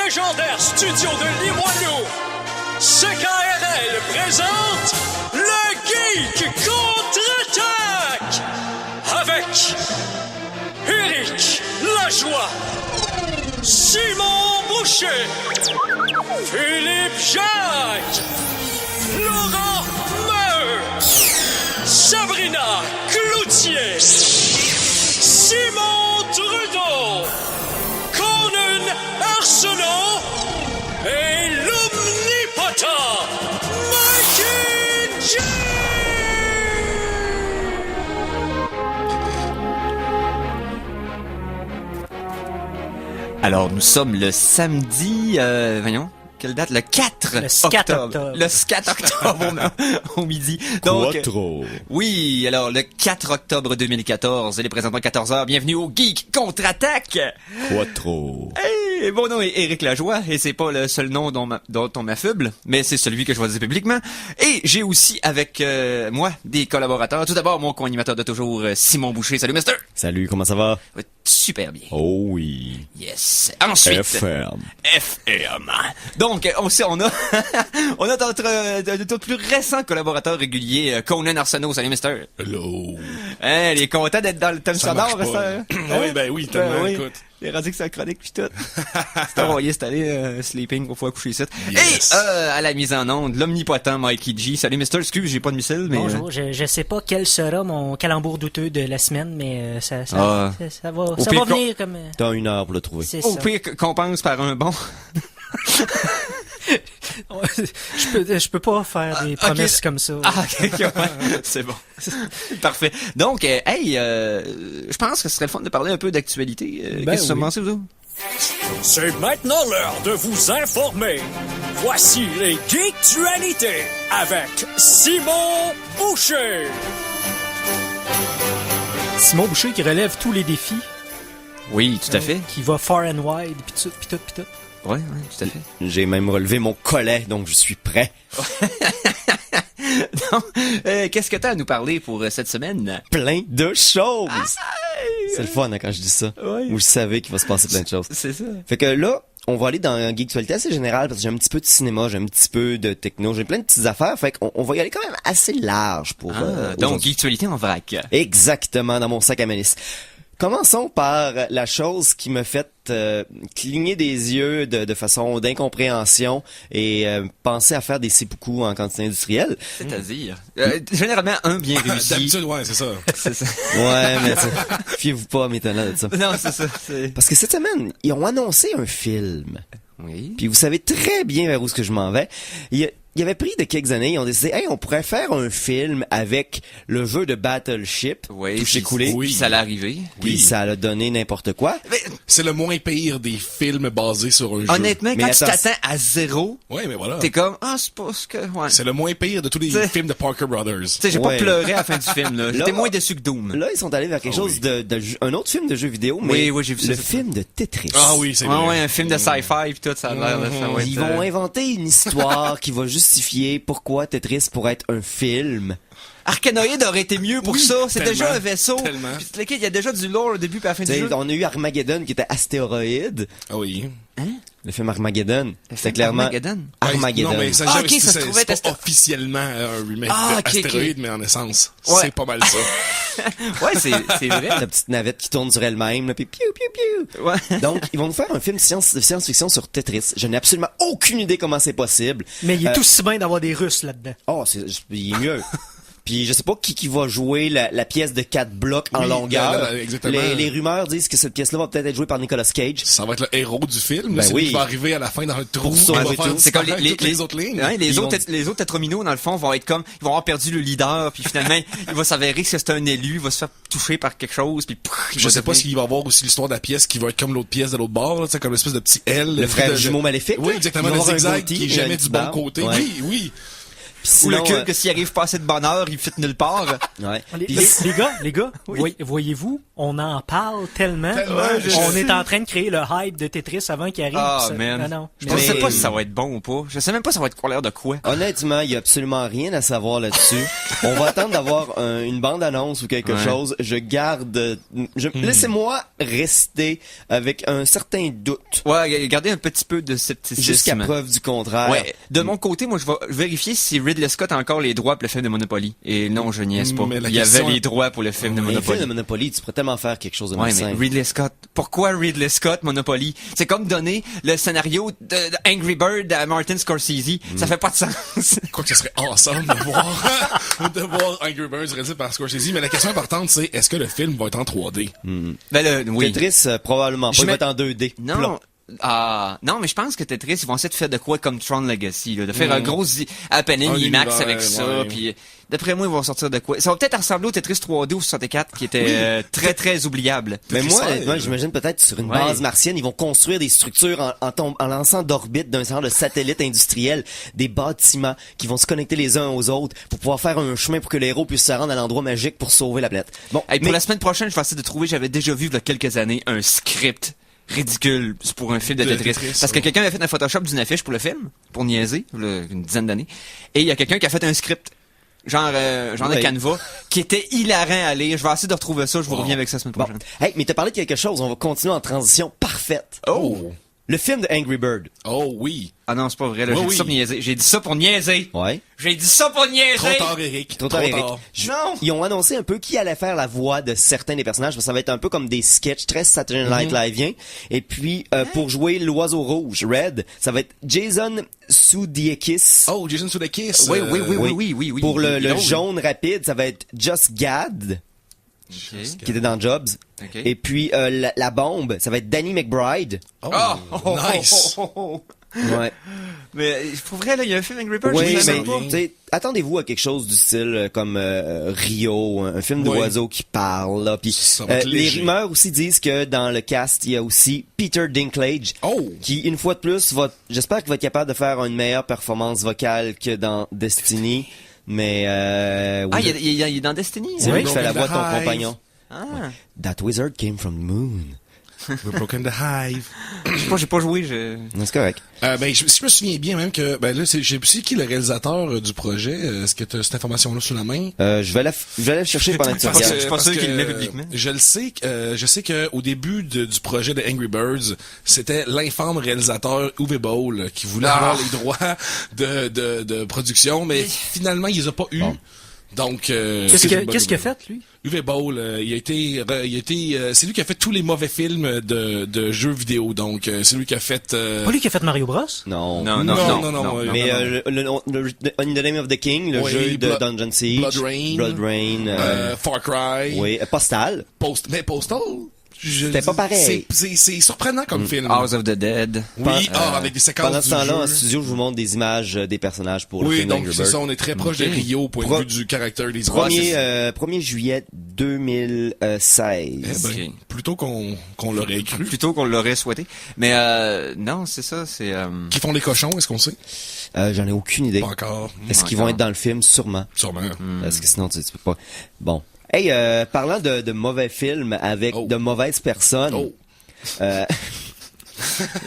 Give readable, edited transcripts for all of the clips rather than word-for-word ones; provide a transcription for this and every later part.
légendaire studio de Limoilou, CKRL présente le Geek contre-attaque avec Éric Lajoie, Simon Boucher, Philippe Jacques, Laurent Maheu, Sabrina Cloutier, Simon Trudeau, Conan Arsenault et l'omnipotent Mikey J. Alors, nous sommes le samedi, voyons, quelle date? Le 4 octobre. Le 4 octobre au midi. Donc, Quattro. oui, alors, le 4 octobre 2014, il est présentement 14h. Bienvenue au Geek Contre-Attaque! Quattro. Hey, mon nom est Éric Lajoie, et c'est pas le seul nom dont on m'affuble, mais c'est celui que je choisis publiquement. Et j'ai aussi avec moi des collaborateurs. Tout d'abord, mon co-animateur de toujours, Simon Boucher. Salut, mister! Salut, comment ça va? Ouais, super bien. Oh oui. Yes. Ensuite, FM. FM. Donc, on a on a notre plus récent collaborateur régulier, Conan Arsenault. Salut, mister. Hello. Hein, il est content d'être dans le thème Ça sonore, marche pas. ça? Oui, ben oui, tellement, oui. écoute. Il est rendu que c'est la chronique pis tout. C'est envoyé cette année, sleeping pour pouvoir coucher ici. Yes. Et, à la mise en onde, l'omnipotent Mikey G. Salut, mister. Excuse, j'ai pas de missile, mais... Bonjour, je sais pas quel sera mon calembour douteux de la semaine, mais ça va pire venir comme... T'as 1 heure pour le trouver. C'est Au ça. pire qu'on pense par un bon... Je peux pas faire des promesses comme ça. Ah, ok, ouais. C'est bon. Parfait. Donc, je pense que ce serait le fun de parler un peu d'actualité. Qu'est-ce que vous en pensez, vous autres? C'est maintenant l'heure de vous informer. Voici les Geektualités avec Simon Boucher. Simon Boucher qui relève tous les défis, Oui, tout à fait. qui va far and wide, pis tout. Ouais, tout à fait. J'ai même relevé mon collet, donc je suis prêt. Donc, qu'est-ce que t'as à nous parler pour cette semaine? Plein de choses! C'est le fun, hein, quand je dis ça. Ouais. Vous savez qu'il va se passer plein de choses. C'est ça. Fait que là, on va aller dans un geektualité assez générale parce que j'ai un petit peu de cinéma, j'ai un petit peu de techno, j'ai plein de petites affaires. Fait qu'on va y aller quand même assez large pour... Donc, aujourd'hui. actualité en vrac. Exactement, dans mon sac à malice. Commençons par la chose qui me fait cligner des yeux de façon d'incompréhension et penser à faire des seppuku en quantité industrielle. C'est-à-dire, généralement, un bien réussi. D'habitude, ouais, c'est ça. C'est ça. Ouais, mais fiez-vous pas à mes talents de ça. Non, c'est ça. Parce que cette semaine, ils ont annoncé un film. Oui. Puis vous savez très bien vers où est-ce que je m'en vais. Il y avait pris de quelques années, ils ont décidé, hey, on pourrait faire un film avec le jeu de Battleship, Oui. touché coulé. Oui. Ça allait arriver. Puis ça a donné n'importe quoi. C'est le moins pire des films basés sur un jeu. Honnêtement, Mais quand tu attends, t'attends à zéro, Ouais, mais voilà. t'es comme, c'est pas ce que, ouais. C'est le moins pire de tous les T'sais- films de Parker Brothers. Tu sais, j'ai Ouais. pas pleuré à la fin du film, là. J'étais Là- moins déçu que Doom. Là, ils sont allés vers quelque Ah chose oui. un autre film de jeu vidéo, mais Oui, j'ai vu ça, le c'est film de Tetris. Ah oui, c'est Ouais, vrai. ouais, un film de sci-fi pis tout, ça a l'air, là, ça va être, Ils vont inventer une histoire qui va justifier pourquoi Tetris pourrait être un film. Arkanoid aurait été mieux pour Oui, ça. C'est tellement, déjà un vaisseau. tellement. Puis il y a déjà du lore au début puis à la fin du T'sais, jeu. on a eu Armageddon qui était Astéroïde. Ah oui. Le film Armageddon. Le C'était film clairement Armageddon. Armageddon. Non, mais ça, Ah, jamais- ok, ça se c'est trouvait pas être- officiellement un remake Ah, ok, d'Astéroïde, ok. mais en essence, Ouais. c'est pas mal ça. Ouais, c'est vrai. La petite navette qui tourne sur elle-même, là, puis piou, piou, piou. Ouais. Donc, ils vont nous faire un film de science-fiction sur Tetris. Je n'ai absolument aucune idée comment c'est possible. Mais il est aussi bien d'avoir des Russes là-dedans. Oh, il est mieux. Puis je sais pas qui va jouer la pièce de 4 blocs en Oui, longueur. exactement. Les rumeurs disent que cette pièce-là va peut-être être jouée par Nicolas Cage. Ça va être le héros du film. Ben c'est oui. lui qui va arriver à la fin dans un trou. Pour il sauver va faire tout. C'est comme disparaître toutes les autres lignes. Hein, les Ils autres vont- Tetrominos, dans le fond, vont être comme, ils vont avoir perdu le leader, puis finalement, il va s'avérer que c'est un élu, il va se faire toucher par quelque chose, puis Je sais pas s'il va y avoir aussi l'histoire de la pièce qui va être comme l'autre pièce de l'autre bord, là, tu sais, comme l'espèce de petit L. Le frère de- jumeau maléfique. Oui, là, exactement, qui va le avoir un zigzag goatee, qui est une jamais petite du bon barbe. côté. Ouais. Oui, oui. Puis Ou le sinon, cul que s'il arrive pas assez de bonheur, il fit nulle part. ouais. Les, Puis- les gars, voyez-vous on en parle tellement. Tellement, On est en train de créer le hype de Tetris avant qu'il arrive. Ah, ça- man. Non. Je sais pas si ça va être bon ou pas. Je sais même pas ça va être quoi l'air de quoi. Honnêtement, il y a absolument rien à savoir là-dessus. On va attendre d'avoir une bande-annonce ou quelque Ouais. chose. Je garde... Laissez-moi rester avec un certain doute. Ouais, gardez un petit peu de scepticisme. Jusqu'à preuve du contraire. Ouais. De mon côté, moi, je vais vérifier si Ridley Scott a encore les droits pour le film de Monopoly. Et non, je niaise pas. Mais la Il y avait question- les droits pour le film de Mais le film Monopoly. de Monopoly, tu pourrais tellement faire quelque chose de Ouais, mais malsain. Ridley Scott. Pourquoi Ridley Scott, Monopoly? C'est comme donner le scénario de Angry Bird à Martin Scorsese. Ça fait pas de sens. Quoi que ce serait awesome de voir, de voir Angry Birds réalisé par Scorsese. Mais la question importante, c'est est-ce que le film va être en 3D? Ben oui. Tetris, probablement pas. Je Il va mets- être en 2D. Non. Plat. Non, mais je pense que Tetris, ils vont essayer de faire de quoi comme Tron Legacy, là, de faire un gros happening Un IMAX univers, avec ça, ouais. puis d'après moi, ils vont sortir de quoi. Ça va peut-être ressembler au Tetris 3D ou 64, qui était très, très oubliable. Mais moi, Tetris, honnêtement, j'imagine peut-être sur une Ouais. base martienne, ils vont construire des structures en lançant d'orbite d'un genre de satellite industriel, des bâtiments qui vont se connecter les uns aux autres pour pouvoir faire un chemin pour que les héros puissent se rendre à l'endroit magique pour sauver la planète. Bon, Hey, pour mais la semaine prochaine, je vais essayer de trouver, j'avais déjà vu il y a quelques années, un script ridicule pour un film de De Tetris. Tetris, Parce que ouais. quelqu'un avait fait un Photoshop d'une affiche pour le film, pour niaiser, une dizaine d'années. Et il y a quelqu'un qui a fait un script. Genre de Ouais. Canva, qui était hilarant à lire. Je vais essayer de retrouver ça, je vous reviens avec ça la semaine bon. prochaine. Hey, mais t'as parlé de quelque chose, on va continuer en transition parfaite. Oh! Le film de Angry Bird. Oh oui! Ah non, c'est pas vrai, là. Oui, J'ai dit oui. ça pour niaiser. J'ai dit ça pour niaiser. Ouais. J'ai dit ça pour niaiser. Trop tard, Eric. Trop tard, Eric. Non. Ils ont annoncé un peu qui allait faire la voix de certains des personnages. Ça va être un peu comme des sketchs très Saturday Night Liveien. Et puis, pour jouer l'oiseau rouge, Red, ça va être Jason Sudeikis. Oh, Jason Sudeikis. Oui. Pour Il est le drôle. jaune rapide, ça va être Just Gad, Ok. qui était dans Jobs. Ok. Et puis, la bombe, ça va être Danny McBride. Oh, Oh, nice. Ouais. Mais pour vrai, là, il y a un film Angry Birds, Oui, je mais savais pas. tu sais, attendez-vous à quelque chose du style comme Rio, un film d'oiseaux qui parle. Là, puis Ça va être les léger. rumeurs aussi disent que dans le cast, il y a aussi Peter Dinklage, Oh! qui une fois de plus j'espère qu'il va être capable de faire une meilleure performance vocale que dans Destiny. Mais oui, Ah, il est dans Destiny? c'est hein? lui qui fait la voix de ton Hive. compagnon. Ah. That wizard came from the moon. We're broken the hive. J'ai pas joué, C'est correct. Si je me souviens bien même que, ben là, j'ai sais qui est le réalisateur du projet. Est-ce que tu as cette information-là sous la main? Je vais la chercher pendant que tu Parce que- regardes. je suis pas sûr parce qu'il que, le met publiquement. Je sais que au début du projet de Angry Birds, c'était l'infâme réalisateur Uwe Boll qui voulait avoir les droits de production, mais finalement il les a pas eu. Bon. Donc Qu'est-ce qu'il a fait, lui? Uwe Boll, c'est lui qui a fait tous les mauvais films de jeux vidéo. Donc c'est lui qui a fait. Pas lui qui a fait Mario Bros? Non. non, Mais In the Name of the King, le Oui, jeu de Blood- Dungeon Siege, Blood Rain, Far Cry, oui, Postal. mais Postal. C'était pas pareil. C'est surprenant comme film. House of the Dead. Oui, avec des séquences Pendant ce temps-là, en du jeu. studio, je vous montre des images des personnages pour le Oui, film donc d'Angry c'est Bird. ça, on est très proche de Rio au point de vue du caractère des images. 1er juillet 2016. Eh ben, Ok. plutôt qu'on l'aurait cru. Plutôt qu'on l'aurait souhaité. Mais non, c'est ça, c'est... Qui font les cochons, est-ce qu'on sait? J'en ai aucune idée. Pas encore. Est-ce qu'ils vont être dans le film? Sûrement. Sûrement. Parce que sinon, tu peux pas. Bon. Hey, parlant de mauvais films avec Oh. de mauvaises personnes. Oh.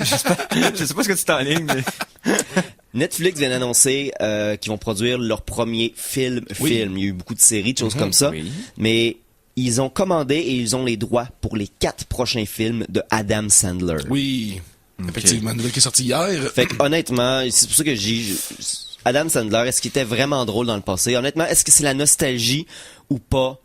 je sais pas ce que tu t'enlignes, mais... Netflix vient d'annoncer qu'ils vont produire leur premier film. Oui. Il y a eu beaucoup de séries, de choses comme ça. Oui. Mais ils ont commandé et ils ont les droits pour les 4 prochains films de Adam Sandler. Oui. Effectivement, une nouvelle qui est sortie hier. Fait que, honnêtement, c'est pour ça que je dis... Adam Sandler, est-ce qu'il était vraiment drôle dans le passé? Honnêtement, est-ce que c'est la nostalgie ou pas?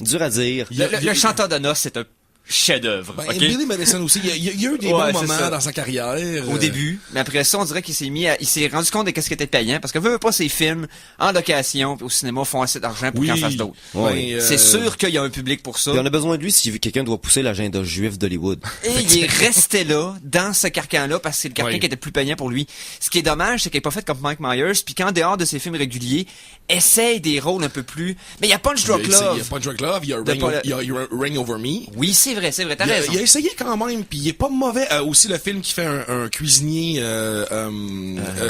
Dur à dire. Le chanteur de noces, c'est un chef-d'œuvre, Ben, ok? Billy Madison aussi, il y a eu des Ouais, bons c'est moments ça. dans sa carrière. Au début, mais après ça, on dirait qu'il s'est rendu compte de qu'est-ce qui était payant, parce que veut pas ces films en location puis au cinéma font assez d'argent pour Oui. qu'il en fasse d'autres. Ouais. C'est sûr qu'il y a un public pour ça. Puis on a besoin de lui si quelqu'un doit pousser l'agenda juif d'Hollywood. Et il est resté là, dans ce carcan-là, parce que c'est le carcan Oui. qui était plus payant pour lui. Ce qui est dommage, c'est qu'il n'est pas fait comme Mike Myers, puis qu'en dehors de ses films réguliers, essaye des rôles un peu plus... Mais il y a Punch Drunk Il y a Love. Punch Drunk Love, il y a De Ring, pas le- il y a Ring Over Me. Oui, c'est c'est vrai, t'as raison. Il a essayé quand même, puis il est pas mauvais. Aussi le film qui fait un cuisinier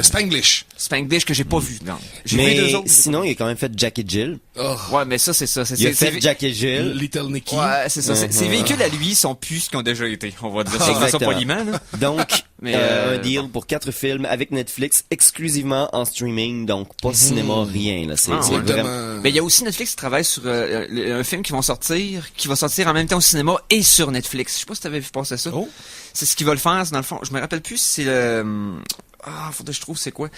Spanglish. Spanglish que j'ai pas vu. Non. J'ai vu Mais deux autres. sinon, il a quand même fait Jack et Jill. Oh, Ouais, mais ça, c'est ça. Il a fait Jack et Jill. Little Nicky. Ouais, c'est ça. Ces véhicules à lui sont plus ce qu'ils ont déjà été. On va dire ça Exactement. poliment, là. Donc, Mais, un deal pour 4 films avec Netflix exclusivement en streaming, donc pas cinéma, rien. Là. C'est Ah, ouais. vraiment... Mais il y a aussi Netflix qui travaille sur un film qui va sortir en même temps au cinéma et sur Netflix. Je sais pas si t'avais vu passer ça. Oh. C'est ce qu'ils veulent faire, c'est dans le fond. Je me rappelle plus si c'est le... faudrait que je trouve c'est quoi.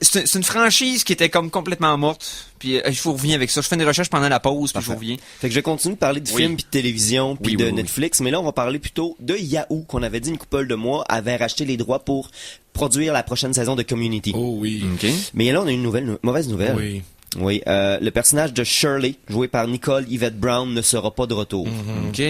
C'est une franchise qui était comme complètement morte. Puis je vous reviens avec ça. Je fais des recherches pendant la pause, puis je vous reviens. Fait que je continue de parler de Oui. films puis de télévision puis Oui, de oui, oui. Netflix, mais là on va parler plutôt de Yahoo qu'on avait dit une couple de mois avait racheté les droits pour produire la prochaine saison de Community. Oh oui. OK. Mais là on a une mauvaise nouvelle. Oui. Oui, le personnage de Shirley, joué par Nicole Yvette Brown, ne sera pas de retour. OK.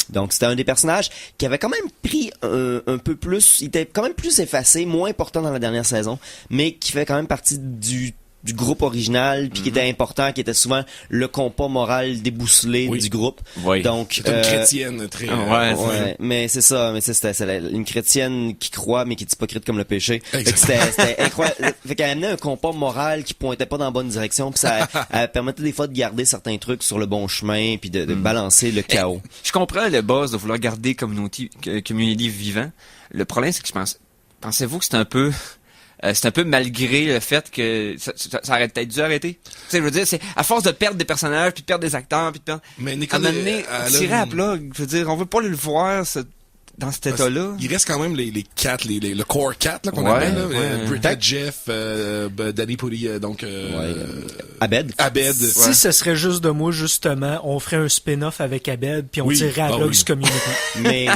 Donc c'était un des personnages qui avait quand même pris un peu plus, il était quand même plus effacé, moins important dans la dernière saison, mais qui fait quand même partie du groupe original, puis qui était important, qui était souvent le compas moral déboussolé Oui. du groupe. Oui. Donc C'est une chrétienne très... Ouais, mais c'est ça, c'est une chrétienne qui croit mais qui est hypocrite comme le péché. Fait que Exactement. c'était incroyable. Fait qu'elle amenait un compas moral qui pointait pas dans la bonne direction, puis ça elle permettait des fois de garder certains trucs sur le bon chemin puis de balancer le chaos. Je comprends le buzz de vouloir garder Community vivant. Le problème, c'est que pensez-vous que c'est un peu malgré le fait que ça aurait peut-être dû arrêter. Tu sais, je veux dire, c'est à force de perdre des personnages, puis de perdre des acteurs, puis de perdre... Mais À un Nicole, moment donné, tirer à plat, je veux dire, on veut pas le voir dans cet état-là. Il reste quand même les quatre, le core 4 là, qu'on Ouais, appelle. Là, ouais. Britta, Jeff, Danny Pudi, donc Abed. Abed. Si ce serait juste de moi, justement, on ferait un spin-off avec Abed, puis on Oui. tirerait à Ah Blogs oui. Community. Mais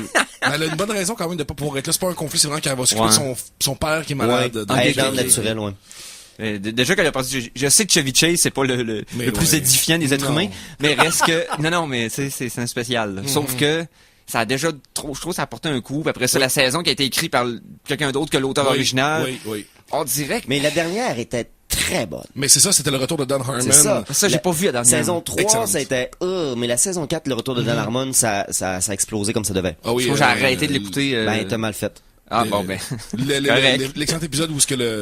Elle a une bonne raison quand même de pas pouvoir être là. C'est pas un conflit, c'est vraiment qu'elle va s'occuper Ouais. de son père qui est malade. ouais, Donc, aidant naturel, ouais. Déjà qu'elle a passé, je sais que Chevy Chase c'est pas le Mais plus ouais. édifiant des êtres Non. humains, mais reste que non mais c'est un spécial. Là. Sauf que ça a déjà trop, je trouve que ça a porté un coup. Puis après ça, la saison qui a été écrite par quelqu'un d'autre que l'auteur Oui, original. Oui. On dirait que Mais la dernière était très bonne. Mais c'est ça, c'était le retour de Don Harmon. C'est ça. ça j'ai pas vu la dernière. Saison 3, Excellente. c'était mais la saison 4, le retour de Dan Harmon, ça a explosé comme ça devait. Ah oui, Je trouve que j'ai arrêté de l'écouter. Ben, t'as mal fait. Ah bon ben. Correct. L'excellent épisode où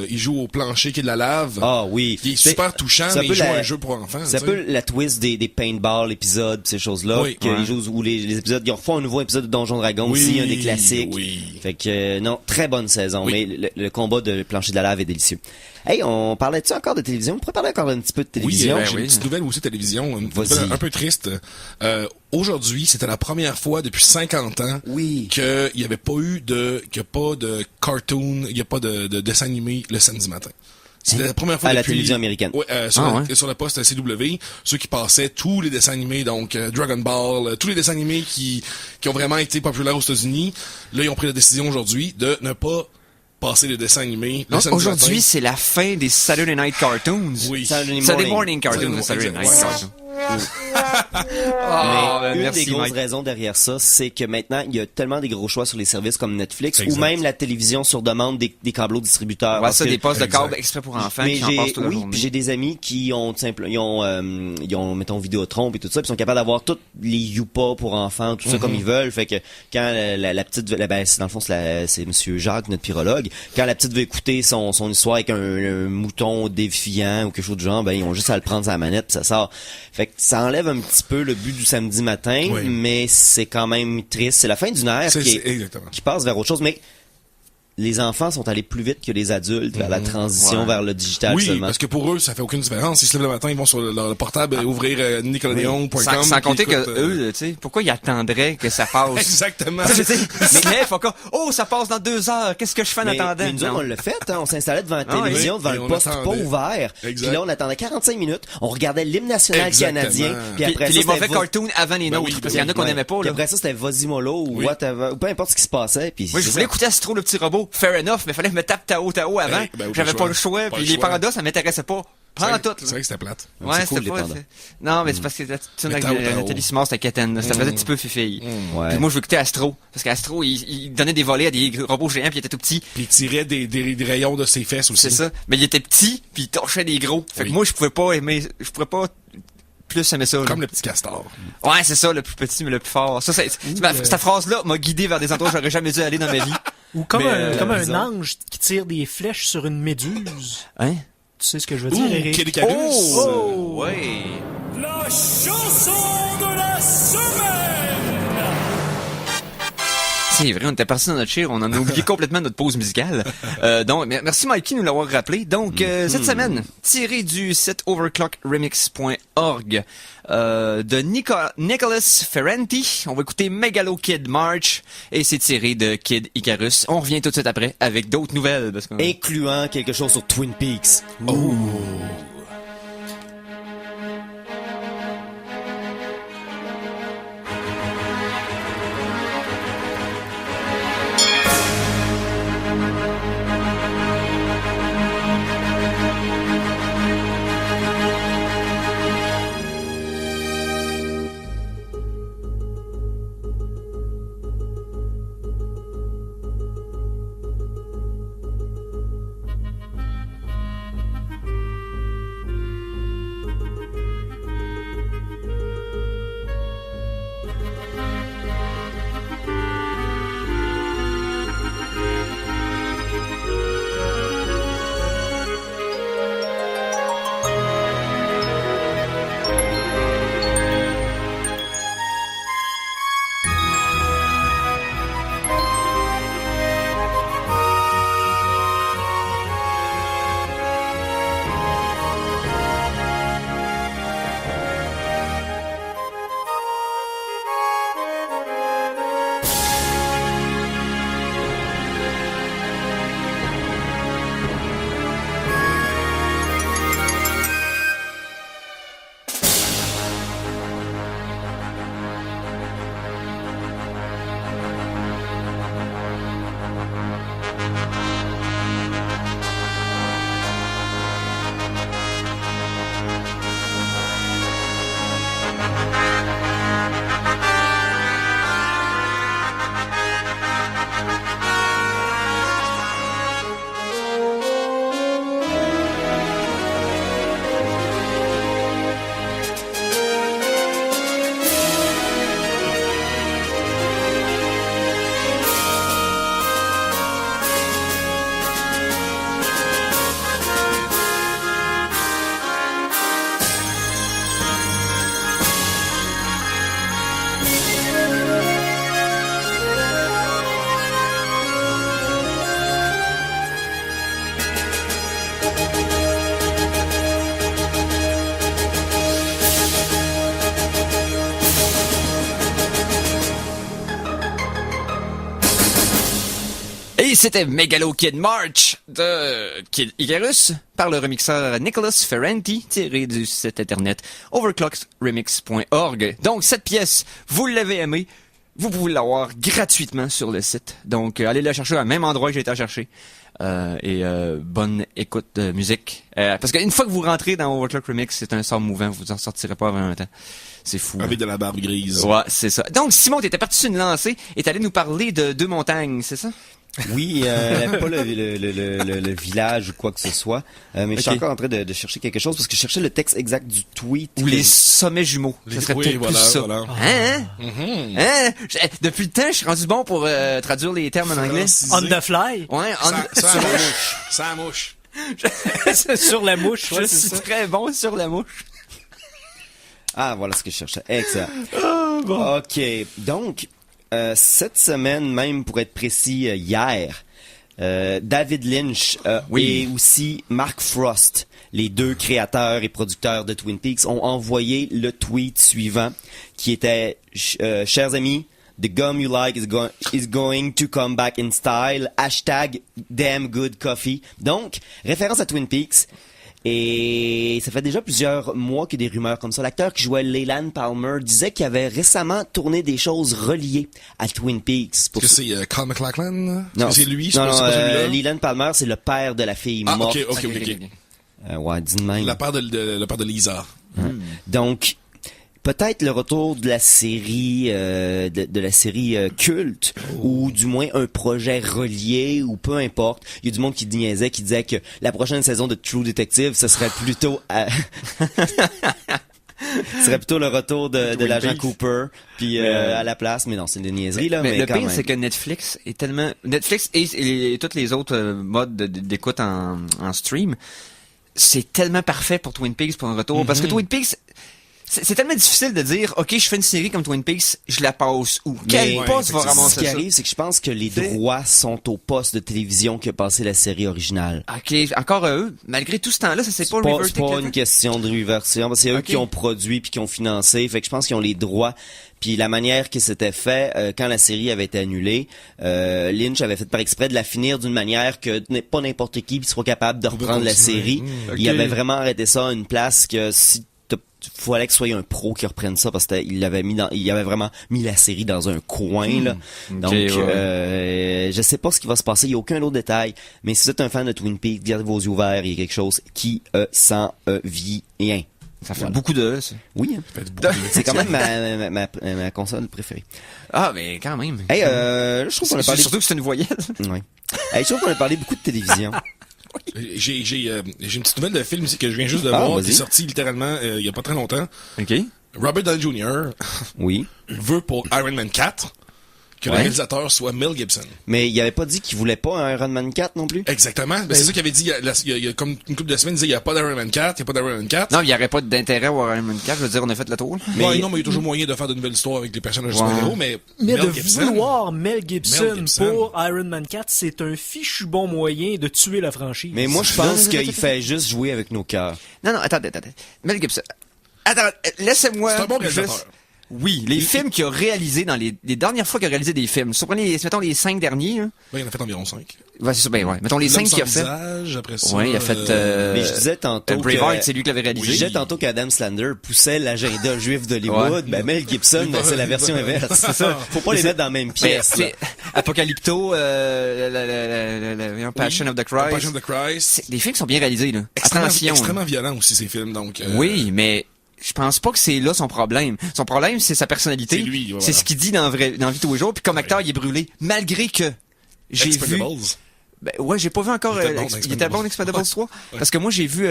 il joue au plancher qui est de la lave. Ah oui. Qui est super touchant, c'est un mais peu il joue la- un jeu pour enfants. C'est un tu sais. peu la twist des paintball épisodes, pis ces choses-là. Oui. Que Ouais. ils jouent, où les épisodes, ils refont un nouveau épisode de Donjon Dragon Oui, aussi, un des classiques. oui. Fait que, non, très bonne saison. Oui. Mais le combat de plancher de la lave est délicieux. Hey, on parlait-tu encore de télévision? On pourrait parler encore un petit peu de télévision. Oui, j'ai une petite nouvelle aussi de télévision, une Vas-y. nouvelle un peu triste. Aujourd'hui, c'était la première fois depuis 50 ans Oui. qu'il n'y avait pas eu qu'il n'y a pas de cartoon, il n'y a pas de dessin animé le samedi matin. C'était la première fois À la depuis... télévision américaine. Ouais, Ah, sur le poste CW, ceux qui passaient tous les dessins animés, donc Dragon Ball, tous les dessins animés qui ont vraiment été populaires aux États-Unis. Là, ils ont pris la décision aujourd'hui de ne pas passer les dessins animés le Non, samedi aujourd'hui, matin. c'est la fin des Saturday Night Cartoons. Oui. Saturday Morning Cartoons, Saturday Saturday morning, Night exact. Cartoons. Mais une merci, des grosses Mike. raisons derrière ça, c'est que maintenant, il y a tellement des gros choix sur les services comme Netflix Exact. ou même la télévision sur demande des câbleaux distributeurs. Ouais, Parce ça, que- des postes de Exact. câble exprès pour enfants Mais qui en passent toute la oui, journée. puis j'ai des amis qui ont ils ont mettons Vidéotron et tout ça, puis sont capables d'avoir tous les Youpa pour enfants, tout ça comme ils veulent. Fait que quand la petite ben c'est dans le fond c'est monsieur Jacques notre pyrologue, quand la petite veut écouter son histoire avec un mouton défiant ou quelque chose du genre, ben ils ont juste à le prendre à la manette puis ça sort. Fait que ça enlève un petit peu le but du samedi matin, Oui. mais c'est quand même triste. C'est la fin d'une ère C'est exactement. qui passe vers autre chose, mais les enfants sont allés plus vite que les adultes vers la transition Ouais. vers le digital Oui, seulement. parce que pour eux, ça fait aucune différence. Ils se lèvent le matin, ils vont sur leur portable, ouvrir nickelodeon.com. Sans compter puis que écoutent, eux, tu sais, pourquoi ils attendraient que ça passe? Exactement. Tu sais, ils se lèvent encore, oh, ça passe dans 2 heures, qu'est-ce que je fais en attendant? mais nous autres, Non. on l'a fait, hein, on s'installait devant la Ah oui. télévision, devant Et le on poste pas attendait. ouvert. Exact. Puis là, on attendait 45 minutes, on regardait l'hymne national Exactement. canadien, puis après Puis ça, les mauvais c'était cartoons avant les Ben nôtres, oui, parce qu'il y en a qu'on Ouais. n'aimait pas, Puis là. après ça, c'était Vasimolo ou Oui. whatever, ou peu importe ce qui se passait. Puis Moi, je c'est voulais ça. écouter Astro, le petit robot. Fair enough, mais fallait que je me tape Tao avant. Ben oui, J'avais pas le choix. Pas Puis le les choix. pandas, ça m'intéressait pas. Prends tout, C'est vrai que c'était plate. Ouais, C'est cool, c'était les pas... pandas. Non, mais c'est parce que tu Mais Tao, Tao. Nathalie Simard, c'était quétaine. Ça faisait un petit peu fifille. Ouais. Puis moi, je veux écouter Astro. Parce qu'Astro, il donnait des volets à des robots géants, puis il était tout petit. Puis il tirait des rayons de ses fesses aussi. C'est ça. Mais il était petit, puis il torchait des gros. Fait que Oui. moi, je pouvais pas plus aimé ça. Là. Comme le petit castor. Ouais, c'est ça, le plus petit mais le plus fort. Ça, cette phrase-là m'a guidé vers des endroits où j'aurais jamais dû aller dans ma vie. Ou comme un disons. ange qui tire des flèches sur une méduse. Hein? Tu sais ce que je veux dire, Eric? Kid Icarus. Oh! Ouais! La chanson de la semaine! C'est vrai, on était parti dans notre chire, on en a oublié complètement notre pause musicale. Donc, merci Mikey de nous l'avoir rappelé. Donc, cette semaine, tiré du site overclockremix.org de Nicholas Ferranti, on va écouter Megalo Kid March et c'est tiré de Kid Icarus. On revient tout de suite après avec d'autres nouvelles. Parce que... Incluant quelque chose sur Twin Peaks. Oh. Et c'était Megalo Kid March de Kid Icarus par le remixeur Nicholas Ferranti, tiré du site internet overclockremix.org. Donc cette pièce, vous l'avez aimée, vous pouvez l'avoir gratuitement sur le site. Donc allez la chercher au même endroit que j'ai été la chercher. Bonne écoute de musique. Parce qu'une fois que vous rentrez dans Overclock Remix, c'est un sort mouvant, vous en sortirez pas avant un temps. C'est fou. Avec de la barbe grise. Ouais, c'est ça. Donc Simon, t'étais parti sur une lancée et t'allais nous parler de Deux Montagnes, c'est ça? Oui, pas le village ou quoi que ce soit, mais je suis encore en train de chercher quelque chose parce que je cherchais le texte exact du tweet. Ou les sommets jumeaux. Ça serait Oui, peut-être voilà, plus ça. voilà. Hein? Hein? Depuis le temps, je suis rendu bon pour traduire les termes en anglais. On the fly. Ouais, Ça mouche. Sur la mouche, ouais, je c'est suis ça. très bon sur la mouche. Ah, voilà ce que je cherchais. Excellent. OK. Donc, cette semaine même, pour être précis, hier, David Lynch Oui. et aussi Mark Frost, les deux créateurs et producteurs de Twin Peaks, ont envoyé le tweet suivant qui était « Chers amis, the gum you like is going to come back in style. Hashtag damn good coffee. » Donc, référence à Twin Peaks. Et ça fait déjà plusieurs mois qu'il y a des rumeurs comme ça. L'acteur qui jouait Leland Palmer disait qu'il avait récemment tourné des choses reliées à Twin Peaks. Est-ce que c'est Carl McLachlan? Non, Est-ce que c'est lui? Non, C'est pas celui-là? Leland Palmer, c'est le père de la fille Ah, morte. ok. Ouais, dis de même. Le père de Lisa. Donc, peut-être le retour de la série de la série culte ou du moins un projet relié ou peu importe. Il y a du monde qui niaisait, qui disait que la prochaine saison de True Detective, ce serait plutôt Ce serait plutôt le retour de Twin l'agent Peaks. Cooper, puis à la place, mais non, c'est des niaiseries, là, mais le quand pire, même. c'est que Netflix est tellement... Netflix et toutes les autres modes d'écoute en stream, c'est tellement parfait pour Twin Peaks pour un retour. Parce que Twin Peaks... C'est tellement difficile de dire, OK, je fais une série comme Twin Peaks, je la passe où? Quel Mais poste va ce ramasser qui ça? arrive, c'est que je pense que les C'est- droits sont au poste de télévision qui a passé la série originale. OK, encore eux, malgré tout ce temps-là, ça c'est pas C'est le pas, reverse c'est pas technique. une question de reversion, parce que c'est eux Ok. qui ont produit puis qui ont financé. Fait que je pense qu'ils ont les droits. Puis la manière que c'était fait, quand la série avait été annulée, Lynch avait fait par exprès de la finir d'une manière que pas n'importe qui soit capable de reprendre la continuer. série. Ok. Il avait vraiment arrêté ça à une place que si fallait que ce soit un pro qui reprenne ça parce qu'il avait vraiment mis la série dans un coin là. Donc ouais. je sais pas ce qui va se passer, il y a aucun autre détail, mais si vous êtes un fan de Twin Peaks, gardez vos yeux ouverts, il y a quelque chose qui s'en vient. Ça fait Voilà. beaucoup de ça. Oui, hein. Faites beaucoup de- C'est quand même ma console préférée. Ah, mais quand même. Hey, je trouve qu'on a parlé Surtout que c'est une voyelle. ouais. Hey, je trouve qu'on a parlé beaucoup de télévision. J'ai une petite nouvelle de film ici que je viens juste de Ah, voir, vas-y. qui est sorti littéralement il y a pas très longtemps. OK. Robert Downey Jr. Oui. veut pour Iron Man 4 que le Ouais. réalisateur soit Mel Gibson. Mais il avait pas dit qu'il voulait pas un Iron Man 4 non plus? Exactement. Ben, c'est ça qu'il avait dit il y a comme une couple de semaines, il disait il y a pas d'Iron Man 4, il y a pas d'Iron Man 4. Non, il n'y aurait pas d'intérêt à avoir Iron Man 4. Je veux dire, on a fait le tour. Là. Ouais, non, mais il y a toujours moyen de faire de nouvelles histoires avec des personnages Ouais. super-héros, mais Mais Mel de Gibson, vouloir Mel Gibson, Mel Gibson. pour Iron Man 4, c'est un fichu bon moyen de tuer la franchise. Mais moi, je pense qu'il fait juste jouer avec nos cœurs. Non, attendez. Mel Gibson. Attends, laissez-moi. C'est un bon juste- réalisateur. Oui, les films qu'il a réalisés dans les dernières fois qu'il a réalisé des films. Surprenez, mettons les 5 derniers. Hein. Ben, il en a fait environ 5. Ouais, c'est ça, ben ouais. Mettons les 5 qu'il a fait. Visage, après ça. Ouais, il a fait. Mais je disais tantôt Braveheart, c'est lui qui l'avait Je réalisé. disais tantôt qu'Adam Sandler poussait l'agenda juif d'Hollywood. Ouais. Ben Mel Gibson, c'est la version inverse. C'est ça. Faut pas les mettre dans la même Ben, pièce. là. c'est Apocalypto, Passion of the Christ. Passion of the Christ. C'est des films qui sont bien réalisés, là. Extrêmement, Attention. là. extrêmement violent aussi, ces films, donc. Oui, mais je pense pas que c'est là son problème. Son problème, c'est sa personnalité. C'est lui, voilà. C'est ce qu'il dit dans la vie de tous les jours. Puis comme acteur, il est brûlé. Malgré que j'ai vu... Expendables. Ben, ouais, j'ai pas vu encore... Il était bon dans il était Expendables. bon dans Expendables Ouais. 3. Parce que moi, j'ai vu...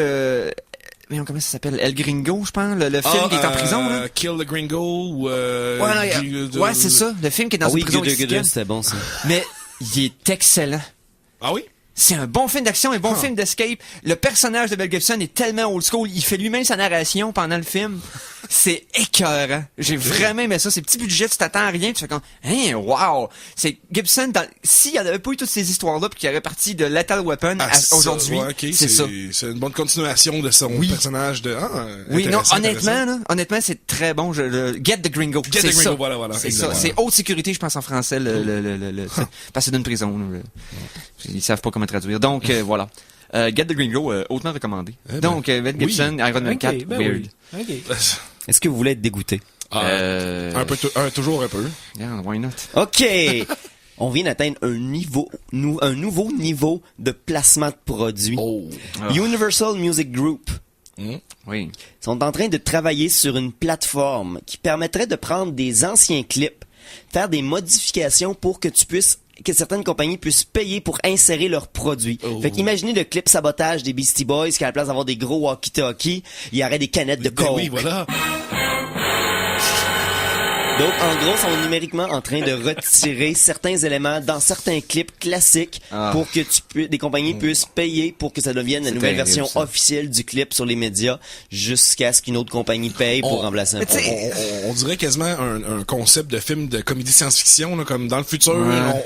mais comment ça s'appelle? El Gringo, je pense. Le film qui est en prison, là. Kill the Gringo ou... Ouais, c'est ça. Le film qui est dans Ah une oui, prison Good, mexicaine. c'était bon ça. Mais il est excellent. Ah oui? C'est un bon film d'action, un bon film d'escape. Le personnage de Mel Gibson est tellement old school. Il fait lui-même sa narration pendant le film. C'est écœurant. J'ai vraiment aimé ça. Ces petits budgets, tu t'attends à rien. Tu fais comme, hein, wow. C'est Gibson, s'il y en avait pas eu toutes ces histoires-là puis qu'il aurait parti de Lethal Weapon Ça, aujourd'hui, ouais, ok, c'est ça. C'est une bonne continuation de son personnage de... Oui, non, intéressant, honnêtement, c'est très bon. Get the Gringo. Get C'est the Gringo, ça. voilà, C'est exactement. ça. C'est haute sécurité, je pense, en français, parce que c'est d'une prison, là. Ils savent pas comment traduire. Donc, voilà. Get the Gringo, hautement recommandé. ben, Donc, Mel Gibson, Iron Man 4, Ok, ben weird. oui. Ok. Est-ce que vous voulez être dégoûté? Toujours un peu. Yeah, why not? OK! On vient d'atteindre un nouveau niveau de placement de produits. Oh. Universal Music Group Oui. sont en train de travailler sur une plateforme qui permettrait de prendre des anciens clips, faire des modifications pour que certaines compagnies puissent payer pour insérer leurs produits. Oh. Fait qu'imaginez le clip sabotage des Beastie Boys qui à la place d'avoir des gros walkie-talkies, il y aurait des canettes de Ben coke. oui, voilà. Donc, en gros, ils sont numériquement en train de retirer certains éléments dans certains clips classiques pour que des compagnies puissent payer pour que ça devienne la nouvelle terrible, version ça. officielle du clip sur les médias jusqu'à ce qu'une autre compagnie paye pour remplacer un Mais tu sais, produit. On dirait quasiment un concept de film de comédie science-fiction, là, comme dans le futur,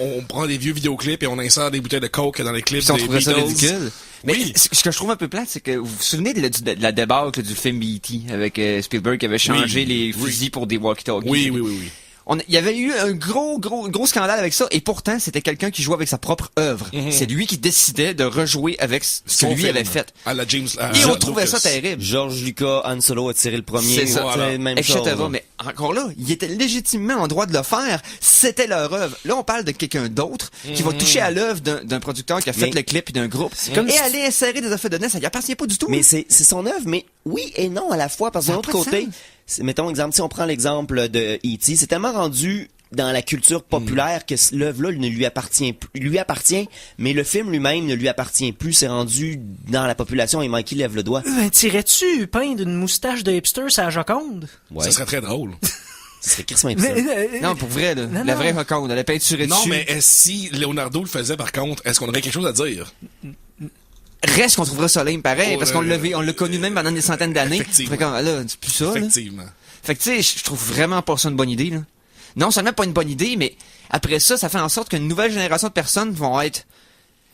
on prend des vieux vidéoclips et on insère des bouteilles de coke dans les clips Puis on des trouverait ça Beatles. ridicule. Mais Oui. ce que je trouve un peu plate, c'est que vous vous souvenez de la débâcle du film E.T. avec Spielberg qui avait changé Oui, les fusils pour des walkie-talkies. Oui. Il y avait eu un gros scandale avec ça, et pourtant, c'était quelqu'un qui jouait avec sa propre œuvre. C'est lui qui décidait de rejouer avec ce que Son lui film. avait fait. À la James. Et on trouvait ça terrible. George Lucas, Han Solo a tiré le premier. C'est ça, voilà. Même etc. chose. Mais encore là, ils étaient légitimement en droit de le faire. C'était leur œuvre. Là, on parle de quelqu'un d'autre qui va toucher à l'œuvre d'un producteur qui a fait Mais- le clip et d'un groupe. comme Et si- aller insérer des effets de nez, ça y appartient pas du tout. Mais c'est son œuvre, mais oui et non à la fois, parce que Ça d'un a autre pas de côté, sens. mettons exemple, si on prend l'exemple de E.T., c'est tellement rendu dans la culture populaire que l'œuvre-là ne lui appartient plus. Lui appartient, mais le film lui-même ne lui appartient plus. C'est rendu dans la population et Mikey lève le doigt. Tirais-tu peindre une moustache de hipster sur la Joconde? Ouais. Ça serait très drôle. Ce serait crissement épisode. Non, pour vrai, là. Non, La non. vraie Joconde, elle a peinturé Non, dessus. mais si Leonardo le faisait, par contre, est-ce qu'on aurait quelque chose à dire? Reste qu'on trouvera ça lame pareil, Oh, parce qu'on l'a connu même pendant des centaines d'années. Effectivement. Fait comme, là, c'est plus ça, là. Effectivement. Fait que, tu sais, je trouve vraiment pas ça une bonne idée, là. Non seulement pas une bonne idée, mais après ça, ça fait en sorte qu'une nouvelle génération de personnes vont être...